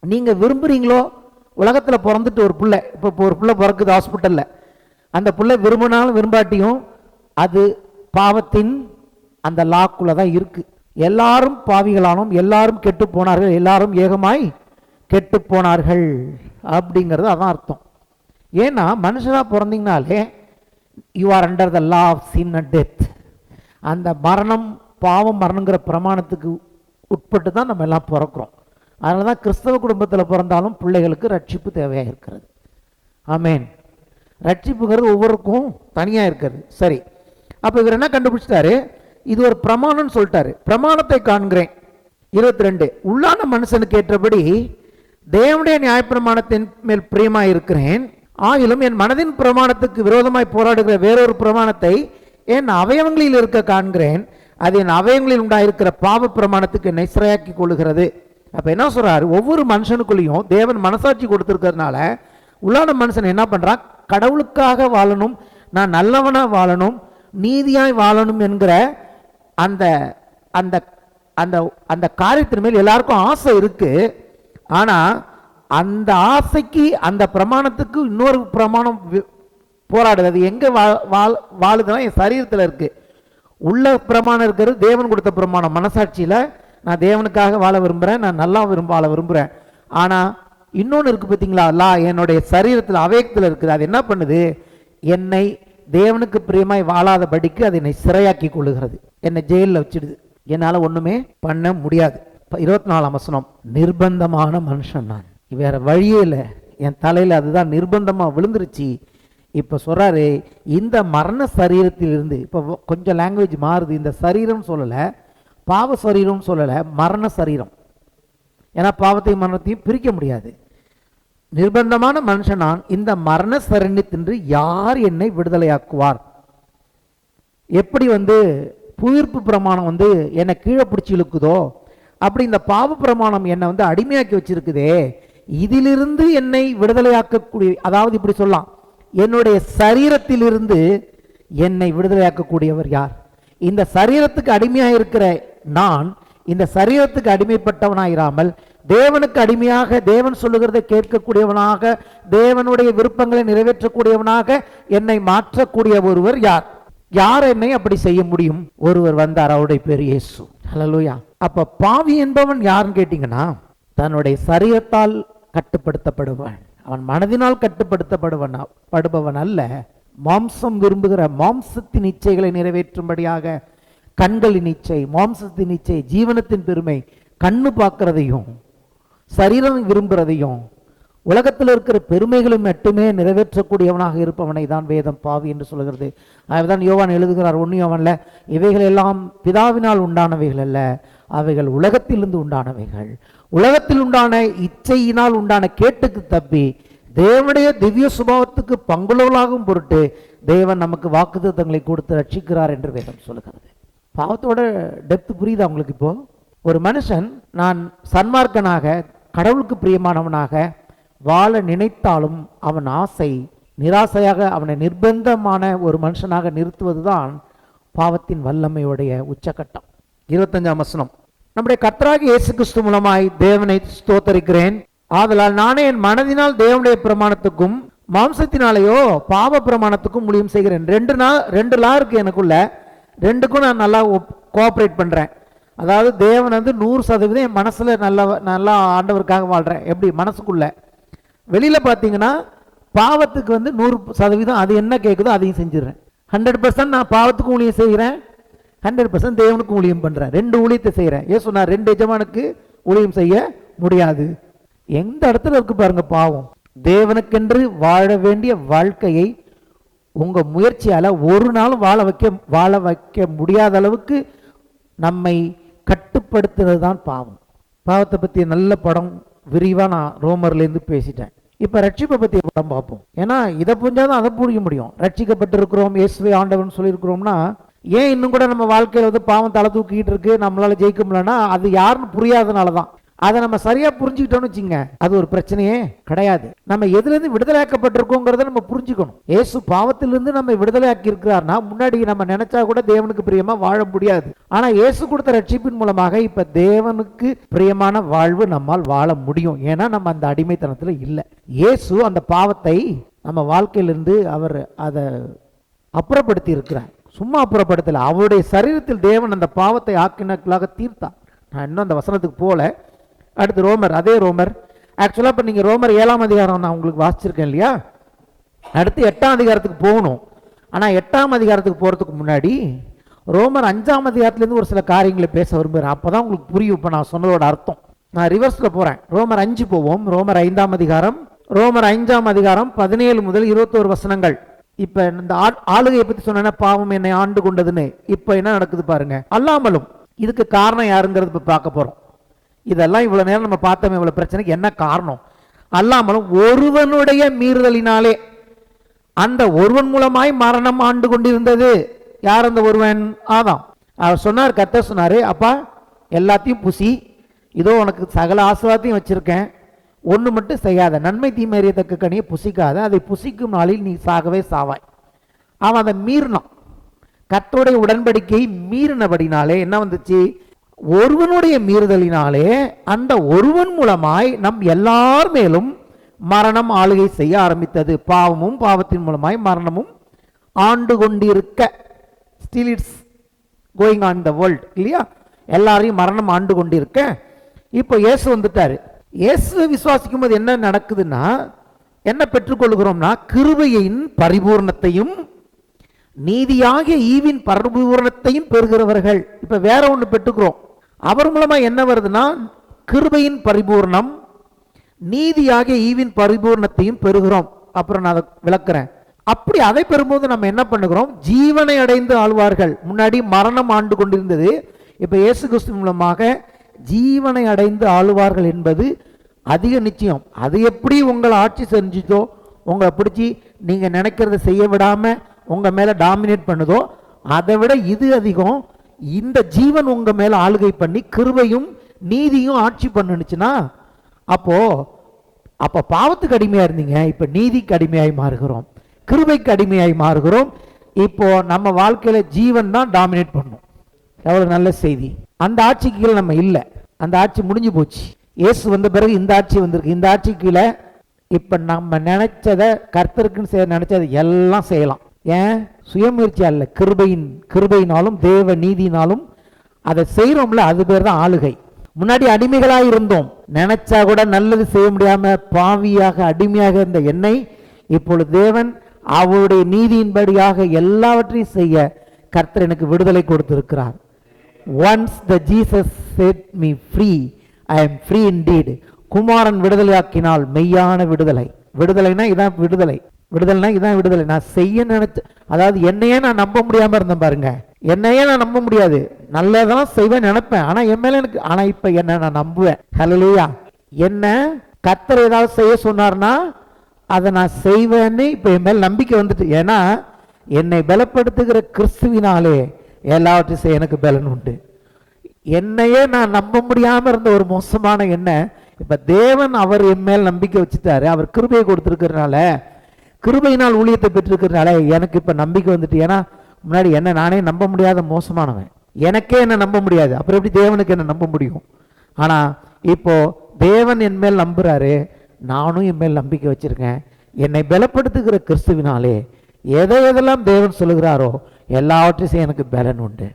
நீங்க விரும்புறீங்களோ, உலகத்தில் பிறந்துட்டு ஒரு பிள்ளை, இப்போ ஒரு பிள்ளை பிறக்குது ஹாஸ்பிட்டலில், அந்த பிள்ளை விரும்பினாலும் விரும்பாட்டியும் அது பாவத்தின் அந்த லாக்குள்ள தான் இருக்கு. எல்லாரும் பாவிகளானோம், எல்லாரும் கெட்டு போனார்கள், எல்லாரும் ஏகமாய் கெட்டு போனார்கள் அப்படிங்கிறது அதான் அர்த்தம். ஏன்னா மனுஷனா பிறந்தீங்கனாலே you are under the law of sin and death. அந்த மரணம், பாவம் மரணங்கிற பிரமாணத்துக்கு உட்பட்டு தான் நம்ம எல்லாம் பிறக்கிறோம். அதனால தான் கிறிஸ்தவ குடும்பத்தில் பிறந்தாலும் பிள்ளைகளுக்கு ரட்சிப்பு தேவையாக இருக்கிறது. ஆமேன். ரட்சிப்புங்கிறது ஒவ்வொருக்கும் தனியாக இருக்கிறது. சரி, அப்போ இவர் என்ன கண்டுபிடிச்சிட்டாரு? இது ஒரு பிரமாணம்னு சொல்லிட்டாரு. பிரமாணத்தை காண்கிறேன். 22, உள்ளான மனுஷனுக்கு ஏற்றபடி தேவனுடைய நியாயப்பிரமாணத்தின் மேல் பிரியமாய் இருக்கிறேன், ஆகிலும் என் மனதின் பிரமாணத்துக்கு விரோதமாய் போராடுகிற வேறொரு பிரமாணத்தை என் அவயவங்களில் இருக்க காண்கிறேன், அது என் அவயவங்களில் உண்டாயிருக்கிற பாவ பிரமாணத்துக்கு என்னை சிறையாக்கி கொள்ளுகிறது. அப்ப என்ன சொல்றாரு? ஒவ்வொரு மனுஷனுக்குள்ளேயும் தேவன் மனசாட்சி கொடுத்திருக்கிறதுனால உள்ளான மனுஷன் என்ன பண்றான்? கடவுளுக்காக வாழணும், நான் நல்லவனா வாழணும், நீதியாய் வாழணும் என்கிற அந்த அந்த அந்த அந்த காரியத்தின் மேல் எல்லாருக்கும் ஆசை இருக்கு. ஆனா அந்த ஆசைக்கு அந்த பிரமாணத்துக்கு இன்னொரு பிரமாணம் போராடுது. அது எங்க வாழுதுன்னா என் சரீரத்தில் இருக்கு. உள்ள பிரமாணம் இருக்கிறது தேவன் கொடுத்த பிரமாணம். மனசாட்சியில நான் தேவனுக்காக வாழ விரும்புறேன், நான் நல்லா வாழ விரும்புறேன். ஆனா இன்னொன்று இருக்கு பார்த்தீங்களா, அல்லா என்னுடைய சரீரத்தில் அவயத்தில் இருக்குது. அது என்ன பண்ணுது? என்னை தேவனுக்கு பிரியமாய் வாழாதபடிக்கு அது என்னை சிறையாக்கி கொள்ளுகிறது, என்னை ஜெயிலில் வச்சிடுது. என்னால் ஒண்ணுமே பண்ண முடியாது. 24ஆம் வசனம், நிர்பந்தமான மனுஷன் நான், வேற வழியே இல்லை, என் தலையில அதுதான் நிர்பந்தமா விழுந்துருச்சு. இப்ப சொல்றாரு, இந்த மரண சரீரத்தில் இருந்து, இப்ப கொஞ்சம் லாங்குவேஜ் மாறுது, இந்த சரீரம் சொல்லல, பாவ சரீரம் சொல்லல, மரண சரீரம். ஏன்னா பாவத்தையும் மரணத்தையும் பிரிக்க முடியாது. நிர்பந்தமான மனுஷன் நான், இந்த மரண சரீரத்தின்று யார் என்னை விடுதலையாக்குவார்? எப்படி புயிர்ப்பு பிரமாணம் என்னை கீழே பிடிச்சி இழுக்குதோ அப்படி இந்த பாவ பிரமாணம் என்னை அடிமையாக்கி வச்சிருக்குதே, இதிலிருந்து என்னை விடுதலையாக்கக்கூடிய, அதாவது இப்படி சொல்லலாம், என்னுடைய சரீரத்திலிருந்து என்னை விடுதலையாக்கக்கூடியவர் யார்? இந்த சரீரத்துக்கு அடிமையாக இருக்கிற நான் இந்த சரீரத்துக்கு அடிமைப்பட்டவனாயிராமல் தேவனுக்கு அடிமையாக, தேவன் சொல்லுகிறதை கேட்கக்கூடியவனாக, தேவனுடைய விருப்பங்களை நிறைவேற்றக்கூடியவனாக என்னை மாற்றக்கூடிய ஒருவர் யார்? யார் என்னை அப்படி செய்ய முடியும்? ஒருவர் வந்தார், அவருடைய பேர் இயேசு. ஹல்லேலூயா. அப்ப பாவி என்பவன் யாருன்னு கேட்டீங்கன்னா, தன்னுடைய சரீரத்தால் கட்டுப்படுத்தப்படுவன், அவன் மனதினால் கட்டுப்படுத்தப்படுபவன் அல்ல. மாம்சம் விரும்புகிற மாம்சத்தின் இச்சைகளை நிறைவேற்றும்படியாக, கண்களின் இச்சை, மாம்சத்தின் இச்சை, ஜீவனத்தின் பெருமை, கண்ணு பார்க்கிறதையும் சரீரம் விரும்புகிறதையும் உலகத்தில் இருக்கிற பெருமைகளை மட்டுமே நிறைவேற்றக்கூடியவனாக இருப்பவனை தான் வேதம் பாவி என்று சொல்கிறது. அதுதான் யோவான் எழுதுகிறார் 1 யோவான்ல, இவைகள் எல்லாம் பிதாவினால் உண்டானவைகள் அல்ல, அவைகள் உலகத்திலிருந்து உண்டானவைகள். உலகத்தில் உண்டான இச்சையினால் உண்டான கேட்டுக்கு தப்பி தேவனுடைய திவ்ய சுபாவத்துக்கு பங்குள்ளவளாகும் பொருட்டு தேவன் நமக்கு வாக்குத்தத்தங்களை கொடுத்து ரட்சிக்கிறார் என்று வேதம் சொல்லுகிறது. பாவத்தோட டெப்த் புரியுதா உங்களுக்கு? இப்போ ஒரு மனுஷன் நான் சன்மார்க்கனாக, கடவுளுக்கு பிரியமானவனாக வாழ நினைத்தாலும் அவன் ஆசை நிராசையாக அவனை நிர்பந்தமான ஒரு மனுஷனாக நிறுத்துவதுதான் பாவத்தின் வல்லமையுடைய உச்சகட்டம். 25ஆம் வசனம், நம்முடைய கர்த்தராகிய இயேசு கிறிஸ்து மூலமாய் தேவனை ஸ்தோத்தரிக்கிறேன், ஆதலால் நானே என் மனதினால் தேவனுடைய பிரமாணத்துக்கும் மாம்சத்தினாலேயோ பாவ பிரமாணத்துக்கும் ஊழியம் செய்கிறேன். 2 லா இருக்கு எனக்குள்ள, 2க்கும் நான் நல்லா கோஆப்ரேட் பண்றேன். அதாவது தேவன் 100% என் மனசுல நல்லா ஆண்டவருக்காக வாழ்றேன். எப்படி? மனசுக்குள்ள. வெளியில பாத்தீங்கன்னா பாவத்துக்கு 100% அது என்ன கேட்குதோ அதையும் செஞ்சிடறேன். 100% நான் பாவத்துக்கு ஊழியம் செய்கிறேன், 100% தேவனுக்கு ஊழியம் பண்றேன். 2 ஊழியத்தை செய்யறேன். ஏன் சொன்னார் 2 எஜமானுக்கு ஊழியம் செய்ய முடியாது? எந்த இடத்துல இருக்கு பாருங்க பாவம். தேவனுக்கென்று வாழ வேண்டிய வாழ்க்கையை உங்க முயற்சியால ஒரு நாளும் வாழ வைக்க முடியாத அளவுக்கு நம்மை கட்டுப்படுத்துறது தான் பாவம். பாவத்தை பத்தி நல்ல படம் விரிவா நான் ரோமர்லேருந்து பேசிட்டேன். இப்ப ரட்சிப்பை பத்தி படம் பார்ப்போம். ஏன்னா இதை புரிஞ்சாதான் அதை புரிய முடியும். ரட்சிக்கப்பட்டிருக்கிறோம், இயேசுவை ஆண்டவன் சொல்லியிருக்கிறோம்னா, ஏன் இன்னும் கூட நம்ம வாழ்க்கையில பாவம் தலை தூக்கிட்டு இருக்கு, நம்மளால ஜெயிக்க முடியலன்னா அது யாருன்னு புரியாதனாலதான். அதை நம்ம சரியா புரிஞ்சுக்கிட்டோம்னு வச்சுங்க, அது ஒரு பிரச்சனையே கிடையாது. நம்ம எதுல இருந்து விடுதலையாக்கப்பட்டிருக்கோங்கிறத நம்ம புரிஞ்சுக்கணும். இயேசு பாவத்திலிருந்து நம்ம விடுதலையாக்கி இருக்கிறார்னா, முன்னாடி நம்ம நினைச்சா கூட தேவனுக்கு பிரியமா வாழ முடியாது. ஆனா இயேசு கொடுத்த ரட்சிப்பின் மூலமாக இப்ப தேவனுக்கு பிரியமான வாழ்வு நம்மால் வாழ முடியும். ஏன்னா நம்ம அந்த அடிமைத்தனத்துல இல்லை. இயேசு அந்த பாவத்தை நம்ம வாழ்க்கையிலிருந்து அவர் அதை அப்புறப்படுத்தி இருக்கிறார். சும்மா அப்புறப்படுத்தல, அவருடைய சரீரத்தில் தேவன் அந்த பாவத்தை ஆக்கினர்களாக தீர்த்தார். நான் இன்னும் அந்த வசனத்துக்கு போல. அடுத்து ரோமர், அதே ரோமர். ஆக்சுவலா இப்ப நீங்க ரோமர் 7ஆம் அதிகாரம் நான் உங்களுக்கு வாசிச்சிருக்கேன் இல்லையா? அடுத்து 8ஆம் அதிகாரத்துக்கு போகணும். ஆனா 8ஆம் அதிகாரத்துக்கு போறதுக்கு முன்னாடி ரோமர் 5ஆம் அதிகாரத்திலிருந்து ஒரு சில காரியங்களை பேச விரும்புகிறேன். அப்பதான் உங்களுக்கு புரியும் இப்ப நான் சொன்னதோட அர்த்தம். நான் ரிவர்ஸ்ல போறேன். ரோமர் 5 போவோம். ரோமர் 5ஆம் அதிகாரம் 17 முதல் 21 வசனங்கள். இப்ப இந்த ஆளுகையை பத்தி சொன்ன பாவம் என்னை ஆண்டு கொண்டதுன்னு இப்ப என்ன நடக்குது பாருங்க. அல்லாமலும் இதுக்கு காரணம் யாருங்கிறது இப்ப பார்க்க போறோம். இதெல்லாம் இவ்வளவு நேரம் நம்ம பார்த்தோம். இவ்வளவு பிரச்சனைக்கு என்ன காரணம்? அல்லாமலும் ஒருவனுடைய மீறுதலினாலே அந்த ஒருவன் மூலமாய் மரணம் ஆண்டு கொண்டிருந்தது. யார் அந்த ஒருவன்? ஆதாம். அவர் சொன்னார், கர்த்தர் சொன்னாரு, அப்பா எல்லாத்தையும் புசி, இதோ உனக்கு சகல ஆசீர்வாதத்தையும் வச்சிருக்கேன், ஒன்று மட்டும் செய்யாத, நன்மை தீமை அறியத்தக்க கனியை புசிக்காத, அதை புசிக்கும் நாளில் நீ சாகவே சாவாய். அவன் அதை மீறினான். கர்த்தருடைய உடன்படிக்கை மீறினபடினாலே என்ன வந்துச்சு? ஒருவனுடைய மீறுதலினாலே அந்த ஒருவன் மூலமாய் நம் எல்லார் மேலும் மரணம் ஆளுகை செய்ய ஆரம்பித்தது. பாவமும் பாவத்தின் மூலமாய் மரணமும் ஆண்டு கொண்டிருக்க, still it's going on the world இல்லையா? எல்லாரையும் மரணம் ஆண்டு கொண்டிருக்க இப்போ இயேசு வந்துட்டாரு. இயேசு விசுவாசிக்கும் போது என்ன நடக்குதுன்னா, என்ன பெற்றுக்கொள்கிறோம்னா, கிருபையின் பரிபூர்ணத்தையும் நீதியாகிய ஈவின் பரிபூர்ணத்தையும் பெறுகிறவர்கள். இப்ப வேற ஒன்று பெற்றுக்கிறோம். அவர் மூலமா என்ன வருதுன்னா, கிருபையின் பரிபூர்ணம் நீதியாகிய ஈவின் பரிபூர்ணத்தையும் பெறுகிறோம். அப்புறம் நான் அதை விளக்குறேன். அப்படி அதை பெறும்போது நம்ம என்ன பண்ணுகிறோம்? ஜீவனை அடைந்து ஆழ்வார்கள். முன்னாடி மரணம் ஆண்டு கொண்டிருந்தது, இப்ப இயேசு கிறிஸ்து மூலமாக ஜீவனை அடைந்து ஆளுவார்கள் என்பது அதிக நிச்சயம். அது எப்படி உங்களை ஆட்சி செஞ்சுதோ, உங்களை பிடிச்சி நீங்க நினைக்கிறத செய்ய விடாம உங்க மேல டாமினேட் பண்ணுதோ, அதை விட இது அதிகம். இந்த ஜீவன் உங்க மேல ஆளுகை பண்ணி கிருபையும் நீதியும் ஆட்சி பண்ணுச்சுன்னா, அப்போ பாவத்துக்கு அடிமையா இருந்தீங்க, இப்ப நீதிக்கு அடிமையாய் மாறுகிறோம், கிருபைக்கு அடிமையாய் மாறுகிறோம். இப்போ நம்ம வாழ்க்கையில ஜீவன் தான் டாமினேட் பண்ணும். எவ்வளவு நல்ல செய்தி! அந்த ஆட்சிக்கு கீழே நம்ம இல்லை. அந்த ஆட்சி முடிஞ்சு போச்சு. இயேசு வந்த பிறகு இந்த ஆட்சி வந்திருக்கு. இந்த ஆட்சி கீழே இப்ப நம்ம நினைச்சதை, கர்த்தருக்குன்னு செய்ய நினைச்சதை எல்லாம் செய்யலாம். ஏன்? சுயமுயற்சியா இல்லை, கிருபையினாலும் தேவ நீதினாலும் அதை செய்யறோம்ல, அது பேர் தான் ஆளுகை. முன்னாடி அடிமைகளாக இருந்தோம், நினைச்சா கூட நல்லது செய்ய முடியாம பாவியாக அடிமையாக இருந்த என்னை இப்பொழுது தேவன் அவருடைய நீதியின்படியாக எல்லாவற்றையும் செய்ய கர்த்தர் எனக்கு விடுதலை கொடுத்திருக்கிறார். Once the Jesus set me free, I am free indeed. குமாரன் விடுதலையாக்கினால் மெய்யான விடுதலை. விடுதலைனா இதான் விடுதலை. விடுதலைனா இதான் விடுதலை. நான் செய்ய நினைச்ச, அதாவது என்னையே நான் நம்ப முடியாம இருந்தேன் பாருங்க. என்னையே நான் நம்ப முடியாது, நல்லதான் செய்வேன் நினைப்பேன், ஆனா என் மேல எனக்கு, ஆனா இப்ப என்ன நான் நம்புவேன். ஹல்லேலூயா! என்ன கர்த்தர் ஏதாவது செய்ய சொன்னார்னா அதை நான் செய்வேன்னு இப்ப என் மேல நம்பிக்கை வந்துட்டு. ஏன்னா என்னை பலப்படுத்துகிற கிறிஸ்துவினாலே எல்லாவற்றையும் செய்ய எனக்கு பலன் உண்டு. என்னையே நான் நம்ப முடியாம இருந்த ஒரு மோசமான எண்ணம் இப்ப தேவன் அவர் என் மேல் நம்பிக்கை வச்சுட்டாரு. அவர் கிருபையை கொடுத்திருக்கிறதுனால, கிருபையினால் ஊழியத்தை பெற்றிருக்கிறதுனால எனக்கு இப்ப நம்பிக்கை வந்துட்டு. ஏன்னா முன்னாடி என்ன நானே நம்ப முடியாத மோசமானவன், எனக்கே என்ன நம்ப முடியாது, அப்புறம் எப்படி தேவனுக்கு என்ன நம்ப முடியும்? ஆனா இப்போ தேவன் என் மேல் நம்புறாரு, நானும் என் மேல் நம்பிக்கை வச்சிருக்கேன். என்னை பலப்படுத்துகிற கிறிஸ்துவினாலே எதெல்லாம் தேவன் சொல்லுகிறாரோ எல்லாவற்றையும் எனக்கு பலன் உண்டு.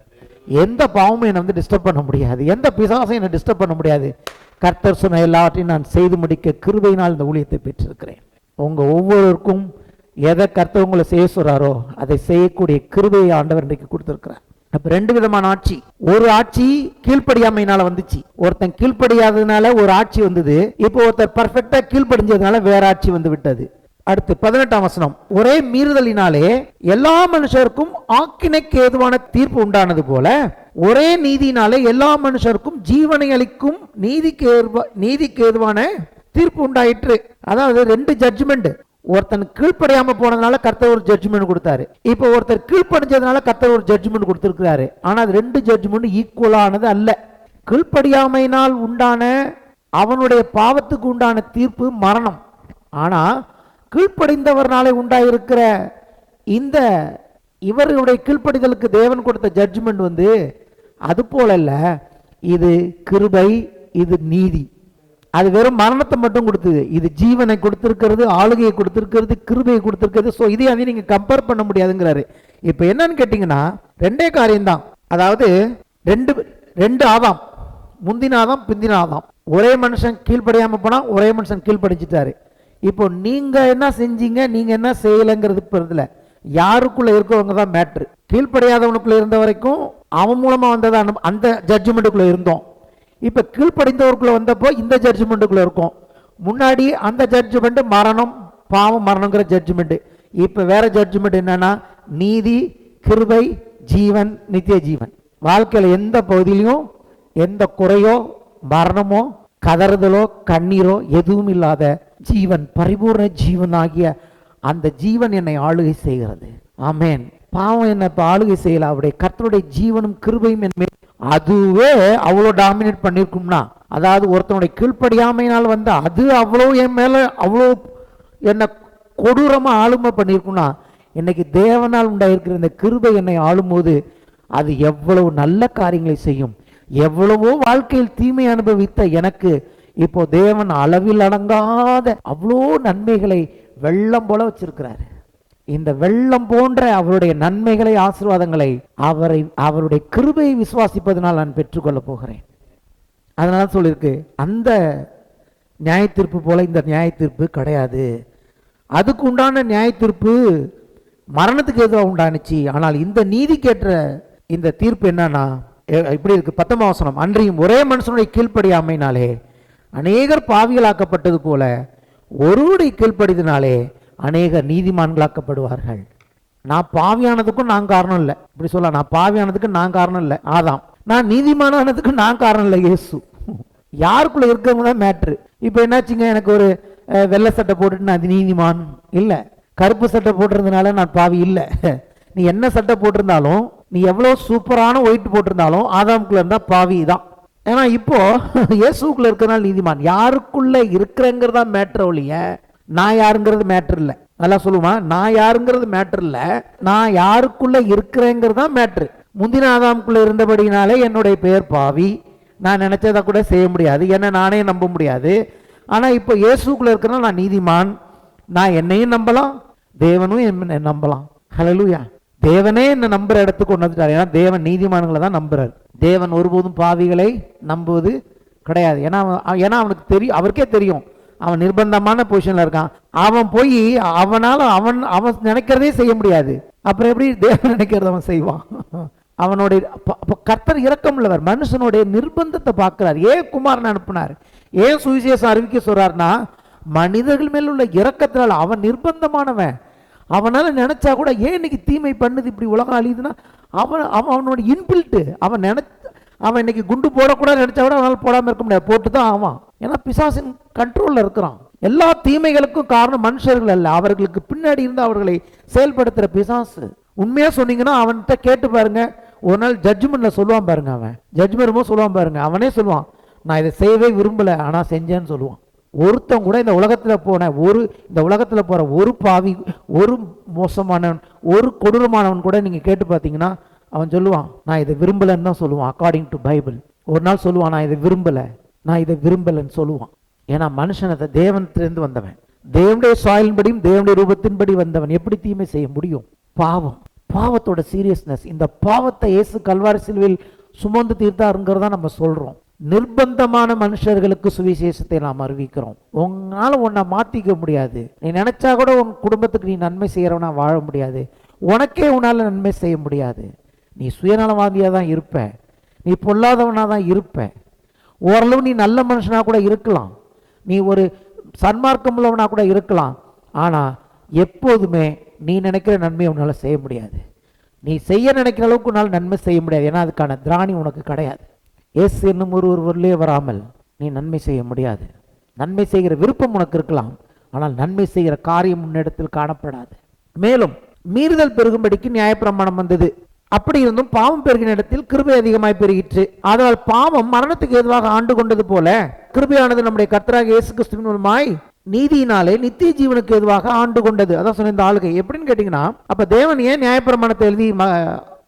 எந்த பாவமும் என்னை வந்து டிஸ்டர்ப் பண்ண முடியாது, எந்த பிசாசும் என்னை டிஸ்டர்ப் பண்ண முடியாது. கர்த்தர் சொன்ன எல்லாவற்றையும் நான் செய்து முடிக்க கிருபையினால் இந்த ஊழியத்தை பெற்றிருக்கிறேன். உங்க ஒவ்வொருவருக்கும் எதை கர்த்தர் உங்களை செய்ய சொல்றாரோ அதை செய்யக்கூடிய கிருபையை ஆண்டவர் இன்றைக்கு கொடுத்திருக்கிறார். அப்ப ரெண்டு விதமான ஆட்சி. ஒரு ஆட்சி கீழ்ப்படியாமையினால வந்துச்சு, ஒருத்தன் கீழ்ப்படியாததுனால ஒரு ஆட்சி வந்தது. இப்போ ஒருத்தர் பர்ஃபெக்டா கீழ்ப்படிஞ்சதுனால வேற ஆட்சி வந்து விட்டது. அடுத்து 18ஆம் வசனம், ஒரே மீறுதலினாலே எல்லா மனுஷருக்கும் ஆக்கினைக்கு ஏதுவான தீர்ப்பு உண்டானது போல ஒரே நீதினாலே எல்லா மனுஷருக்கும் ஜீவனை அளிக்கும் நீதிக்கு ஏதுவான தீர்ப்பு உண்டாயிற்று. அதாவது ரெண்டு ஜட்ஜ்மெண்ட். ஒருத்தன் கீழ்ப்படியாம போனதுனால கர்த்தர் ஒரு ஜட்ஜ்மெண்ட் கொடுத்தாரு, இப்போ ஒருத்தர் கீழ்ப்படிஞ்சதுனால கர்த்தர் ஒரு ஜட்ஜ்மெண்ட் கொடுத்திருக்கிறாரு. ஆனா அது ரெண்டு ஜட்ஜ்மெண்ட் ஈக்குவலானது அல்ல. கீழ்ப்படியாமையினால் உண்டான அவனுடைய பாவத்துக்கு உண்டான தீர்ப்பு மரணம். ஆனா கீழ்ப்படிந்தவர்னாலே உண்டாயிருக்கிற இந்த இவருடைய கீழ்ப்படிதலுக்கு தேவன் கொடுத்த ஜட்ஜ்மெண்ட் வந்து அது போல அல்ல. இது கிருபை, இது நீதி. அது வெறும் மரணத்தை மட்டும் கொடுத்தது, இது ஜீவனை கொடுத்திருக்கிறது, ஆளுகையை கொடுத்திருக்கிறது, கிருபையை கொடுத்திருக்கிறது. ஸோ இதை வந்து நீங்க கம்பேர் பண்ண முடியாதுங்கிறாரு. இப்போ என்னன்னு கேட்டீங்கன்னா ரெண்டே காரியம்தான். அதாவது ரெண்டு ஆதாம், முந்தின ஆதாம் பிந்தின ஆதாம். ஒரே மனுஷன் கீழ்ப்படியாம போனா ஒரே மனுஷன் கீழ்ப்படிச்சிட்டாரு. இப்போ நீங்க என்ன செஞ்சீங்க, நீங்க என்ன செய்யலைங்கிறது பெறதுல யாருக்குள்ள இருக்கவங்க தான் மேட்ரு. கீழ்ப்படியாதவனுக்குள்ள இருந்த வரைக்கும் அவன் மூலமா வந்ததான் அந்த ஜட்ஜ்மெண்ட்டுக்குள்ள இருந்தோம். இப்ப கீழ்ப்படிந்தவருக்குள்ள வந்தப்போ இந்த ஜட்ஜ்மெண்ட்டுக்குள்ள இருக்கும். முன்னாடி அந்த ஜட்ஜ்மெண்ட் மரணம், பாவம், மரணங்கிற ஜட்ஜ்மெண்ட். இப்ப வேற ஜட்ஜ்மெண்ட் என்னன்னா நீதி, கிருபை, ஜீவன், நித்திய ஜீவன். வாழ்க்கையில எந்த பகுதியிலையும் எந்த குறையோ மரணமோ கதறுதலோ கண்ணீரோ எதுவும் இல்லாத ஜீவன், பரிபூர்ண ஜீவன் ஆகிய அந்த ஜீவன் என்னை ஆளுகை செய்கிறது. ஆமேன். பாவம் என்ன ஆளுகை செய்யல, அவருடைய கர்த்தருடைய ஜீவனும் கிருபையும் என் மேல், அதுவே அவ்வளோ டாமினேட் பண்ணிருக்கும்னா, அதாவது ஒருத்தனுடைய கீழ்ப்படியாமையினால் வந்து அது அவ்வளோ என் மேல அவ்வளோ என்ன கொடூரமா ஆளுமை பண்ணிருக்கும்னா, இன்னைக்கு தேவனால் உண்டாயிருக்கிற இந்த கிருபை என்னை ஆளும்போது அது எவ்வளவு நல்ல காரியங்களை செய்யும். எவ்வளவோ வாழ்க்கையில் தீமை அனுபவித்த எனக்கு இப்போ தேவன் அளவில் அடங்காத அவ்வளோ நன்மைகளை வெள்ளம் போல வச்சிருக்கிறாரு. இந்த வெள்ளம் போன்ற அவருடைய நன்மைகளை, ஆசீர்வாதங்களை, அவருடைய கிருபையை விசுவாசிப்பதனால் நான் பெற்றுக்கொள்ள போகிறேன். அதனால சொல்லியிருக்கு, அந்த நியாய தீர்ப்பு போல இந்த நியாய தீர்ப்பு கிடையாது. அதுக்கு உண்டான நியாய தீர்ப்பு மரணத்துக்கு எதுவாக உண்டானுச்சு. ஆனால் இந்த நீதிக்கேற்ற இந்த தீர்ப்பு என்னன்னா இப்படி இருக்கு. 10ஆம் வசனம், அன்றியும் ஒரே மனுஷனுடைய கீழ்ப்படியாமையினாலே அநேகர் பாவிகளாக்கப்பட்டது போல ஒருவருடைய கீழ்ப்படிதினாலே அநேகர் நீதிமான்களாக்கப்படுவார்கள். நான் பாவியானதுக்கும் நான் காரணம் இல்லை. இப்படி சொல்ல, நான் பாவியானதுக்கு நான் காரணம் இல்லை ஆதாம், நான் நீதிமானதுக்கு நான் காரணம் இல்லை இயேசு. யாருக்குள்ள இருக்கிறவங்க தான் மேட்ரு. இப்போ என்னாச்சுங்க, எனக்கு ஒரு வெள்ளை சட்டை போட்டுட்டு நான் அது நீதிமான் இல்லை, கருப்பு சட்டை போட்டிருந்தனால நான் பாவி இல்லை. நீ என்ன சட்டை போட்டிருந்தாலும், நீ எவ்வளோ சூப்பரான ஒயிட் போட்டிருந்தாலும் ஆதாமுக்குள்ள இருந்தா பாவி தான். ஏன்னா இப்போ இயேசுக்குள்ள இருக்கிறனால நீதிமான். யாருக்குள்ள இருக்கிறங்கிறதா மேட்ரு ஒழிய நான் யாருங்கிறது மேட்ரு இல்லை. நல்லா சொல்லுமா, நான் யாருங்கிறது மேட்ரு இல்லை, நான் யாருக்குள்ள இருக்கிறேங்கிறது தான் மேட்ரு. முந்தின ஆதாமுக்குள்ள இருந்தபடினாலே என்னுடைய பெயர் பாவி, நான் நினைச்சதை கூட செய்ய முடியாது, என்ன நானே நம்ப முடியாது. ஆனா இப்போ இயேசுக்குள்ள இருக்கிறனால நான் நீதிமான். நான் என்னையும் நம்பலாம், தேவனும் என்ன நம்பலாம். ஹல்லேலூயா. தேவனே என்ன நம்புற இடத்துக்கு கொண்டு வந்துட்டார். ஏன்னா தேவன் நீதிமான்களை தான் நம்புறாரு. தேவன் ஒருபோதும் பாவிகளை நம்புவது கிடையாது. ஏன்னா அவனுக்கு தெரியும், அவருக்கே தெரியும் அவன் நிர்பந்தமான பொசிஷன்ல இருக்கான். அவன் போய் அவன் நினைக்கிறதே செய்ய முடியாது. அப்புறம் எப்படி தேவன் நினைக்கிறத அவன் செய்வான்? அவனுடைய கர்த்தர் இரக்கம் உள்ளவர், மனுஷனுடைய நிர்பந்தத்தை பார்க்கிறார். ஏன் குமாரன் அனுப்பினார், ஏன் சுவிசேஷம் அறிவிக்க சொல்றாருன்னா மனிதர்கள் மேல் உள்ள இரக்கத்தினால். அவன் நிர்பந்தமானவன், அவனால நினைச்சா கூட ஏன் இன்னைக்கு தீமை பண்ணுது, இப்படி உலகம் அழியுதுன்னா அவனோட இன்பில்ட்டு. அவன் இன்னைக்கு குண்டு போடக்கூடாது நினைச்சா கூட அவனால் போடாம இருக்க முடியாது, போட்டு தான் ஆவான். ஏன்னா பிசாசின் கண்ட்ரோல்ல இருக்கிறான். எல்லா தீமைகளுக்கும் காரணம் மனுஷர்கள் அல்ல, அவர்களுக்கு பின்னாடி இருந்து அவர்களை செயல்படுத்துற பிசாசு. உண்மையா சொன்னீங்கன்னா அவன்கிட்ட கேட்டு பாருங்க, ஒரு நாள் ஜட்ஜ்மெண்ட்ல சொல்லுவான் பாருங்க, அவன் ஜட்ஜ்மெண்ட் சொல்லுவான் பாருங்க, அவனே சொல்லுவான் நான் இதை செய்யவே விரும்பல ஆனா செஞ்சேன்னு சொல்லுவான். ஒருத்தன் கூட இந்த உலகத்தில் போற ஒரு பாவி, ஒரு மோசமானவன், ஒரு கொடூரமானவன் கூட நீங்க கேட்டு பார்த்தீங்கன்னா அவன் சொல்லுவான் நான் இதை விரும்பலன்னு தான் சொல்லுவான். அக்கார்டிங் டு பைபிள் ஒரு நாள் சொல்லுவான் நான் இதை விரும்பலன்னு சொல்லுவான். ஏன்னா மனுஷனை தேவனத்திலிருந்து வந்தவன், தேவனுடைய சாயலின்படியும் தேவனுடைய ரூபத்தின்படி வந்தவன் எப்படி தீமை செய்ய முடியும்? பாவத்தோட சீரியஸ்னஸ், இந்த பாவத்தை இயேசு கல்வாரி சிலுவையில் சுமந்து தீர்த்தாருங்கிறதா நம்ம சொல்றோம். நிர்பந்தமான மனுஷர்களுக்கு சுவிசேஷத்தை நாம் அறிவிக்கிறோம். உன்னால உன்னை மாத்திக்க முடியாது, நீ நினைச்சா கூட உன் குடும்பத்துக்கு நீ நன்மை செய்யறவனா வாழ முடியாது, உனக்கே உன்னால நன்மை செய்ய முடியாது. நீ சுயநலவாதியா தான் இருப்ப, நீ பொல்லாதவனா தான் இருப்ப. ஓரளவு நீ நல்ல மனுஷனா கூட இருக்கலாம், நீ ஒரு சன்மார்க்கம் உள்ளவனா கூட இருக்கலாம். ஆனா எப்போதுமே நீ நினைக்கிற நன்மையை உன்னால செய்ய முடியாது. நீ செய்ய நினைக்கிற அளவுக்கு உன்னால் நன்மை செய்ய முடியாது. ஏன்னா அதுக்கான திராணி உனக்கு கிடையாது. இயேசு என்னும் ஒருவரிலே வராமல் நீ நன்மை செய்ய முடியாது. நன்மை செய்கிற விருப்பம் உனக்கு இருக்கலாம், ஆனால் நன்மை செய்கிற காரியம் உன்னிடத்தில் காணப்படாது. மேலும் மீறுதல் பெருகும்படிக்கு நியாயப்பிரமாணம் வந்தது. அப்படி இருந்தும் பாவம் பெருகின இடத்தில் கிருபை அதிகமாய் பெருகிற்று. அதனால் பாவம் மரணத்துக்கு ஏதுவாக ஆண்டு கொண்டது போல கிருபையானது நம்முடைய கர்த்தராகிய இயேசு கிறிஸ்துவின் மூலமாய் நீதியினாலே நித்திய ஜீவனுக்கு ஏதுவாக ஆண்டு கொண்டது. அதான் சொன்ன இந்த ஆளுகை எப்படின்னு கேட்டீங்கன்னா, அப்ப தேவன் ஏன் நியாயப்பிரமாணத்தை எழுதி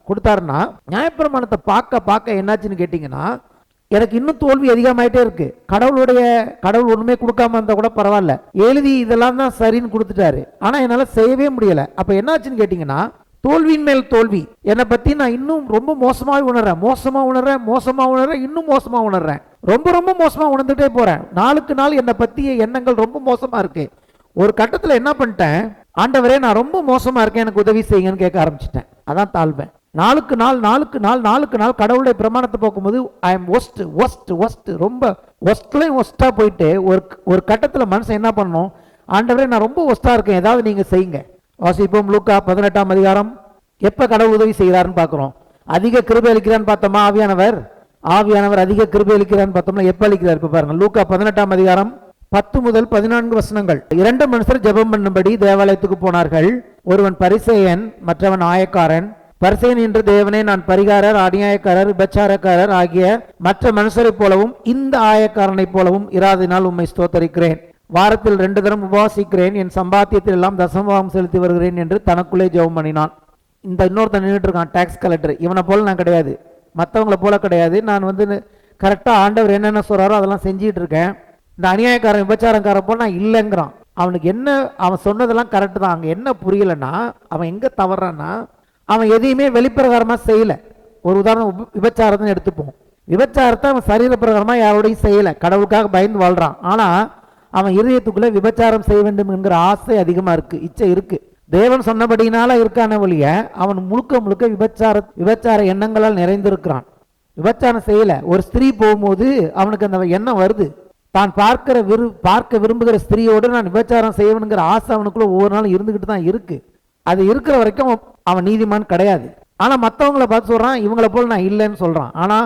கொடுத்தாருன்னா, நியாயப்பிரமாணத்தை பார்க்க என்னாச்சுன்னு கேட்டீங்கன்னா, எனக்கு இன்னும் தோல்வி அதிகமாயிட்டே இருக்கு. கடவுள் ஒண்ணுமே கொடுக்காம இருந்தா கூட பரவாயில்ல, எழுதி இதெல்லாம் தான் சரின்னு கொடுத்துட்டாரு, ஆனா என்னால செய்யவே முடியல. அப்ப என்னாச்சுன்னு கேட்டீங்கன்னா, தோல்வியின் மேல் தோல்வி. என்னை பத்தி நான் இன்னும் ரொம்ப மோசமா உணர்றேன், இன்னும் மோசமா உணர்றேன், ரொம்ப மோசமா உணர்ந்துட்டே போறேன். நாளுக்கு நாள் என்னை பத்திய எண்ணங்கள் ரொம்ப மோசமா இருக்கு. ஒரு கட்டத்துல என்ன பண்ணிட்டேன், ஆண்டவரே நான் ரொம்ப மோசமா இருக்கேன், எனக்கு உதவி செய்யுங்கன்னு கேட்க ஆரம்பிச்சிட்டேன். அதான் தாழ்மை. நாளுக்கு நாள் கடவுளுடைய பிரமாணத்தை பார்க்கும்போது ஐ எம் ஒஸ்ட் ரொம்ப ஒஸ்ட்லையும் ஒஸ்டா போயிட்டு ஒரு கட்டத்தில் மனுஷன் என்ன பண்ணணும், ஆண்டவரே நான் ரொம்ப ஒஸ்டா இருக்கேன், ஏதாவது நீங்க செய்யுங்க. வாசிப்போம் லூக்கா 18ஆம் அதிகாரம். எப்ப கடவுள் உதவி செய்கிறாருன்னு பார்க்கிறோம். அதிக கிருபை அளிக்கிறான்னு பார்த்தோமா ஆவியானவர் அதிக கிருபை அளிக்கிறான்னு பார்த்தோம்னா எப்ப அளிக்கிறார் இப்ப பாருங்க. லூக்கா 18ஆம் அதிகாரம் 10 முதல் 14 வசனங்கள். 2 மனுஷர் ஜெபம் பண்ணும்படி தேவாலயத்துக்கு போனார்கள். ஒருவன் பரிசேயன், மற்றவன் ஆயக்காரன். பரிசேயன் என்று, தேவனே, நான் பரிகாரர், அநியாயக்காரர், விபச்சாரக்காரர் ஆகிய மற்ற மனுஷரைப் போலவும் இந்த ஆயக்காரனைப் போலவும் இராததினால் உம்மை ஸ்தோத்தரிக்கிறேன். வாரத்தில் 2 தரம் உபவாசிக்கிறேன், என் சம்பாத்தியத்தில் எல்லாம் தசமபாகம் செலுத்தி வருகிறேன் என்று தனக்குள்ளே ஜெபம் பண்ணினான். இந்த இன்னொருத்தன் நின்றுட்டு இருக்கான், டாக்ஸ் கலெக்டர். இவனை போல நான் கிடையாது, மற்றவங்களை போல கிடையாது. நான் கரெக்டாக ஆண்டவர் என்னென்ன சொல்றாரோ அதெல்லாம் செஞ்சிட்டு இருக்கேன். இந்த அநியாயக்காரன் விபச்சாரக்காரன் போல் நான் இல்லைங்கிறான். அவனுக்கு என்ன, அவன் சொன்னதெல்லாம் கரெக்டு தான். அங்கே என்ன புரியலைன்னா, அவன் எங்கே தவறான்னா, அவன் எதையுமே வெளிப்பிரகாரமாக செய்யலை. ஒரு உதாரணம் விபச்சாரத்தை எடுத்துப்போம். விபச்சாரத்தை அவன் சரீர பிரகாரமாக யாரோடையும் செய்யலை, கடவுளுக்காக பயந்து வாழ்கிறான். ஆனால் அவன் இருதயத்துக்குள்ளே விபச்சாரம் செய்ய வேண்டும் என்கிற ஆசை அதிகமாக இருக்குது, இச்சை இருக்குது. தேவன் சொன்னபடினால இருக்கான வழிய அவன் முழுக்க விபச்சார எண்ணங்களால் நிறைந்திருக்கிறான். விபச்சாரம் செய்யலை. ஒரு ஸ்திரீ போகும்போது அவனுக்கு அந்த எண்ணம் வருது, தான் பார்க்க விரும்புகிற ஸ்திரீயோடு நான் விபச்சாரம் செய்யணுங்கிற ஆசை அவனுக்குள்ள ஒவ்வொரு நாளும் இருந்துகிட்டு தான் இருக்கு. அது இருக்கிற வரைக்கும் அவன் நீதிமான் கிடையாது. ஆனா மற்றவங்களை பார்த்து சொல்றான், இவங்களை போல நான் இல்லைன்னு சொல்றான். ஆனா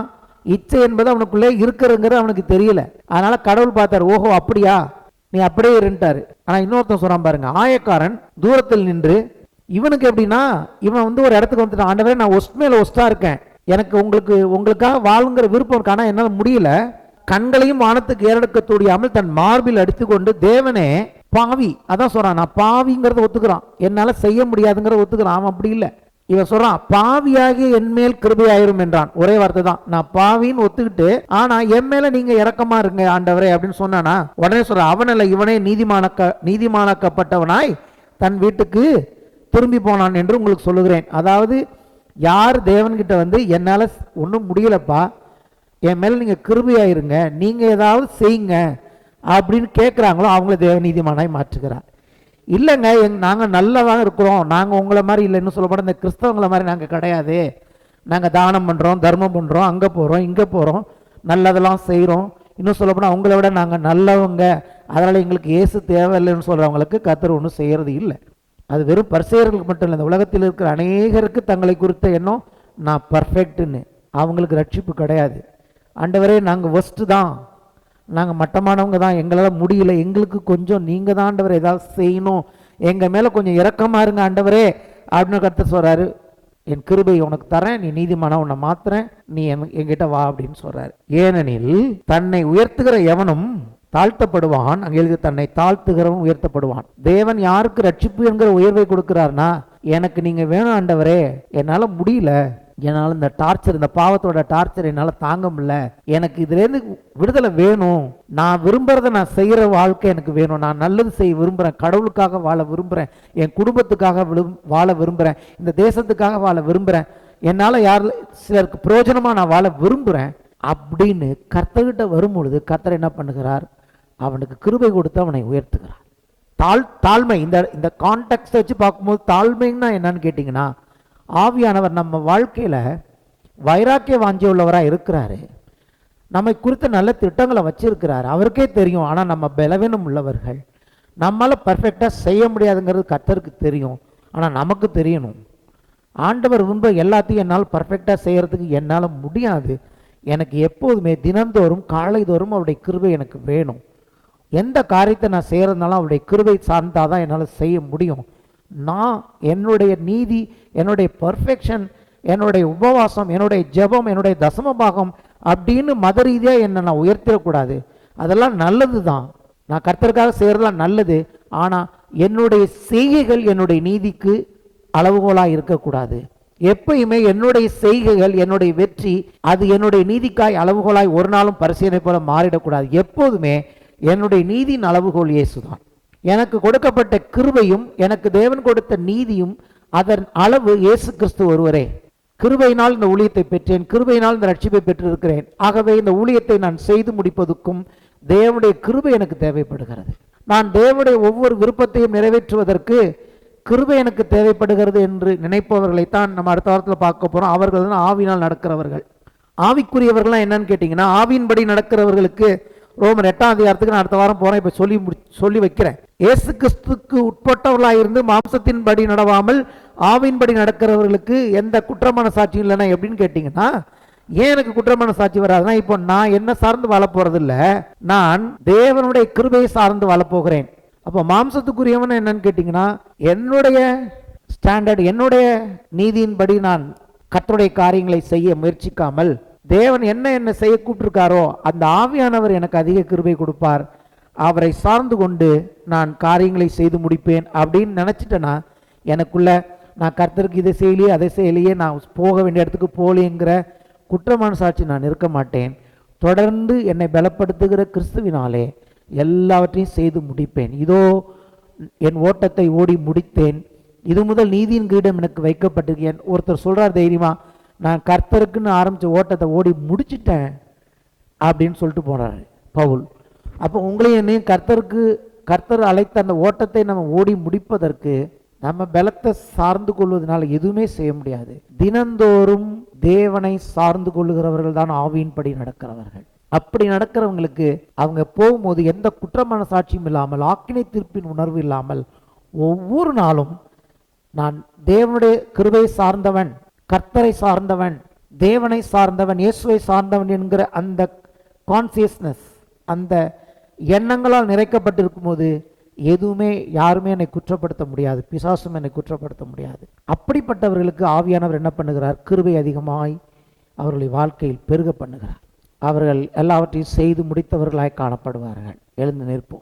இச்சை என்பது அவனுக்குள்ளே இருக்கிறதுங்கிறது அவனுக்கு தெரியல. அதனால கடவுள் பார்த்தாரு, ஓஹோ அப்படியா, நீ அப்படியே இருந்துட்டாரு. ஆனா இன்னொருத்தன் சொல்றான் பாருங்க, ஆயக்காரன் தூரத்தில் நின்று, இவனுக்கு எப்படின்னா, இவன் ஒரு இடத்துக்கு வந்துட்டான், ஆண்டவரே நான் ஒஸ்ட் மேல ஒஸ்டா இருக்கேன், எனக்கு உங்களுக்காக வாழுங்கிற விருப்பம் இருக்கு, ஆனா என்னால் முடியல. கண்களையும் வானத்துக்கு ஏறெடுக்க தூடியாமல் தன் மார்பில் அடித்துக்கொண்டு, தேவனே பாவி, அதான் சொல்றான், நான் பாவிங்கிறத ஒத்துக்கிறான், என்னால செய்ய முடியாதுங்கிறத ஒத்துக்கிறான். அவன் அப்படி இல்லை. இவன் சொல்றான், பாவியாகிய என் மேல் கிருபையாயிரும் என்றான். ஒரே வார்த்தை தான், நான் பாவின்னு ஒத்துக்கிட்டு, ஆனா என் மேல நீங்க இரக்கமா இருங்க ஆண்டவரே அப்படின்னு சொன்னானா, உடனே சொல்றான், அவனல்ல இவனே நீதிமானாக்கப்பட்டவனாய் தன் வீட்டுக்கு திரும்பி போனான் என்று உங்களுக்கு சொல்லுகிறேன். அதாவது யார் தேவன்கிட்ட என்னால ஒன்றும் முடியலப்பா, என் மேல நீங்க கிருபையாயிருங்க, நீங்க ஏதாவது செய்யுங்க அப்படின்னு கேட்குறாங்களோ அவங்கள தேவ நீதிமானாய் மாற்றுகிறார். இல்லைங்க, நாங்கள் நல்லதாக இருக்கிறோம், நாங்கள் உங்களை மாதிரி இல்லைன்னு சொல்லப்பட, இந்த கிறிஸ்தவங்களை மாதிரி நாங்கள் கிடையாது, நாங்கள் தானம் பண்ணுறோம், தர்மம் பண்ணுறோம், அங்கே போகிறோம், இங்கே போகிறோம், நல்லதெல்லாம் செய்கிறோம், இன்னும் சொல்லப்போனால் அவங்கள விட நாங்கள் நல்லவங்க, அதனால் எங்களுக்கு இயேசு தேவையில்லைன்னு சொல்கிறவங்களுக்கு கர்த்தர் ஒன்றும் செய்கிறது இல்லை. அது வெறும் பரிசேயர்களுக்கு மட்டும் இல்லை, இந்த உலகத்தில் இருக்கிற அநேகருக்கு தங்களை குறித்த எண்ணம் நான் பர்ஃபெக்ட்டுன்னு. அவங்களுக்கு ரட்சிப்பு கிடையாது. ஆண்டவரே நாங்கள் ஒஸ்ட்டு தான், நாங்கள் மட்டமானவங்க தான், எங்களால் முடியல, எங்களுக்கு கொஞ்சம் நீங்கள் தான் ஆண்டவரே ஏதாவது செய்யணும், எங்கள் மேலே கொஞ்சம் இரக்கமாக இருங்க ஆண்டவரே அப்படின்னு கர்த்தர் சொல்கிறாரு. என் கிருபை உனக்கு தரேன், நீ நீதிமானா உன்னை மாத்துறேன், நீ என்கிட்ட வா அப்படின்னு சொல்கிறாரு. ஏனெனில் தன்னை உயர்த்துகிற எவனும் தாழ்த்தப்படுவான், அங்கே எழுதி தன்னை தாழ்த்துகிறவன் உயர்த்தப்படுவான். தேவன் யாருக்கு ரட்சிப்பு என்கிற உயர்வை கொடுக்கிறார்னா, எனக்கு நீங்கள் வேணும் ஆண்டவரே, என்னால் முடியல, என்னால் இந்த டார்ச்சர், இந்த பாவத்தோட டார்ச்சர் என்னால் தாங்க முடியல, எனக்கு இதுலேருந்து விடுதலை வேணும், நான் விரும்புறத நான் செய்கிற வாழ்க்கை எனக்கு வேணும், நான் நல்லது செய்ய விரும்புகிறேன், கடவுளுக்காக வாழ விரும்புகிறேன், என் குடும்பத்துக்காக வாழ விரும்புகிறேன், இந்த தேசத்துக்காக வாழ விரும்புகிறேன், என்னால் சிலருக்கு பிரயோஜனமாக நான் வாழ விரும்புகிறேன் அப்படின்னு கர்த்தர்கிட்ட வரும்பொழுது கர்த்தர் என்ன பண்ணுகிறார், அவனுக்கு கிருபை கொடுத்து அவனை உயர்த்துகிறார். தாழ்மை, இந்த கான்டெக்ஸ்ட் வச்சு பார்க்கும்போது தாழ்மைன்னா என்னன்னு கேட்டிங்கன்னா, ஆவியானவர் நம்ம வாழ்க்கையில் வைராக்கிய வாஞ்சி உள்ளவராக இருக்கிறாரு, நம்மை குறித்த நல்ல திட்டங்களை வச்சிருக்கிறார், அவருக்கே தெரியும். ஆனால் நம்ம பலவீனம் உள்ளவர்கள், நம்மளால் பர்ஃபெக்டாக செய்ய முடியாதுங்கிறது கர்த்தருக்கு தெரியும். ஆனால் நமக்கு தெரியணும், ஆண்டவர் விரும்ப எல்லாத்தையும் என்னால் பர்ஃபெக்டாக செய்கிறதுக்கு என்னால் முடியாது, எனக்கு எப்போதுமே தினந்தோறும் காலைதோறும் அவருடைய கிருபை எனக்கு வேணும், எந்த காரியத்தை நான் செய்கிறதுனாலும் அவருடைய கிருபை சார்ந்தாதான் என்னால் செய்ய முடியும். நான் என்னுடைய நீதி, என்னுடைய பர்ஃபெக்ஷன், என்னுடைய உபவாசம், என்னுடைய ஜெபம், என்னுடைய தசமபாகம் அப்படின்னு மத ரீதியாக என்னை நான் உயர்த்திடக்கூடாது. அதெல்லாம் நல்லது தான், நான் கர்த்தருக்காக செய்கிறதெல்லாம் நல்லது. ஆனால் என்னுடைய செய்கைகள் என்னுடைய நீதிக்கு அளவுகோலாக இருக்கக்கூடாது. எப்பயுமே என்னுடைய செய்கைகள், என்னுடைய வெற்றி, அது என்னுடைய நீதிக்காய் அளவுகோலாய் ஒரு நாளும் பரிசீலனை போல மாறிடக்கூடாது. எப்போதுமே என்னுடைய நீதியின் அளவுகோல் இயேசுதான். எனக்கு கொடுக்கப்பட்ட கிருபையும் எனக்கு தேவன் கொடுத்த நீதியும் அதன் அளவு இயேசு கிறிஸ்து ஒருவரே. கிருபையினால் இந்த ஊழியத்தை பெற்றேன், கிருபையினால் இந்த ரட்சிப்பை பெற்றிருக்கிறேன். ஆகவே இந்த ஊழியத்தை நான் செய்து முடிப்பதற்கும் தேவனுடைய கிருபை எனக்கு தேவைப்படுகிறது. நான் தேவனுடைய ஒவ்வொரு விருப்பத்தையும் நிறைவேற்றுவதற்கு கிருபை எனக்கு தேவைப்படுகிறது என்று நினைப்பவர்களைத்தான் நம்ம அடுத்த வாரத்தில் பார்க்க போறோம். அவர்கள் தான் ஆவியினால் நடக்கிறவர்கள். ஆவிக்குரியவர்கள்லாம் என்னன்னு கேட்டீங்கன்னா, ஆவியின்படி நடக்கிறவர்களுக்கு ரோமர் 8ஆம் அதிகாரத்துக்கு நான் அடுத்த வாரம் போறேன். இப்ப சொல்லி வைக்கிறேன். இயேசு கிறிஸ்துக்கு உட்பட்டவர்களாக இருந்து மாம்சத்தின்படி நடவாமல் ஆவியின்படி நடக்கிறவர்களுக்கு எந்த குற்றமான சாட்சியும் இல்லைன்னா எப்படின்னு கேட்டீங்கன்னா, ஏன் எனக்கு குற்றமான சாட்சி வராதுன்னா, இப்போ நான் என்ன சார்ந்து வாழ போறது இல்ல, நான் தேவனுடைய கிருபையை சார்ந்து வாழ போகிறேன். அப்போ மாம்சத்துக்குரியவன் என்னன்னு கேட்டீங்கன்னா, என்னுடைய ஸ்டாண்டர்ட், என்னுடைய நீதியின்படி நான் கர்த்தருடைய காரியங்களை செய்ய முயற்சிக்காமல் தேவன் என்ன செய்ய கூப்பிட்டிருக்காரோ அந்த ஆவியானவர் எனக்கு அதிக கிருபை கொடுப்பார், அவரை சார்ந்து கொண்டு நான் காரியங்களை செய்து முடிப்பேன் அப்படின்னு நினைச்சிட்டேன்னா, எனக்குள்ள நான் கர்த்தருக்கு இதை செய்யலையே அதை செய்யலையே, நான் போக வேண்டிய இடத்துக்கு போலேங்கிற குற்றமான சாட்சி நான் இருக்க மாட்டேன். தொடர்ந்து என்னை பலப்படுத்துகிற கிறிஸ்துவினாலே எல்லாவற்றையும் செய்து முடிப்பேன். இதோ என் ஓட்டத்தை ஓடி முடித்தேன், இது முதல் நீதியின் கிரீடம் எனக்கு வைக்கப்பட்டிருக்கேன். ஒருத்தர் சொல்றார் தைரியமா, நான் கர்த்தருக்குன்னு ஆரம்பிச்ச ஓட்டத்தை ஓடி முடிச்சிட்டேன் அப்படின்னு சொல்லிட்டு போறாரு பவுல். அப்போ உங்களையும் என்னையும் கர்த்தர் அழைத்த அந்த ஓட்டத்தை நம்ம ஓடி முடிப்பதற்கு நம்ம பலத்தை சார்ந்து கொள்வதனால எதுவுமே செய்ய முடியாது. தினந்தோறும் தேவனை சார்ந்து கொள்ளுகிறவர்கள் தான் ஆவியின்படி நடக்கிறவர்கள். அப்படி நடக்கிறவங்களுக்கு அவங்க போகும்போது எந்த குற்றமான சாட்சியும் இல்லாமல், ஆக்கினை தீர்ப்பின் உணர்வு இல்லாமல், ஒவ்வொரு நாளும் நான் தேவனுடைய கிருபையை சார்ந்தவன், கர்த்தரை சார்ந்தவன், தேவனை சார்ந்தவன், இயேசுவை சார்ந்தவன் என்கிற அந்த கான்சியஸ்னஸ், அந்த எண்ணங்களால் நிறைக்கப்பட்டிருக்கும் போது எதுவுமே யாருமே என்னை குற்றப்படுத்த முடியாது, பிசாசும் என்னை குற்றப்படுத்த முடியாது. அப்படிப்பட்டவர்களுக்கு ஆவியானவர் என்ன பண்ணுகிறார்? கிருபை அதிகமாய் அவர்களுடைய வாழ்க்கையில் பெருக பண்ணுகிறார். அவர்கள் எல்லாவற்றையும் செய்து முடித்தவர்களாய் காணப்படுவார்கள். எழுந்து நிற்போம்.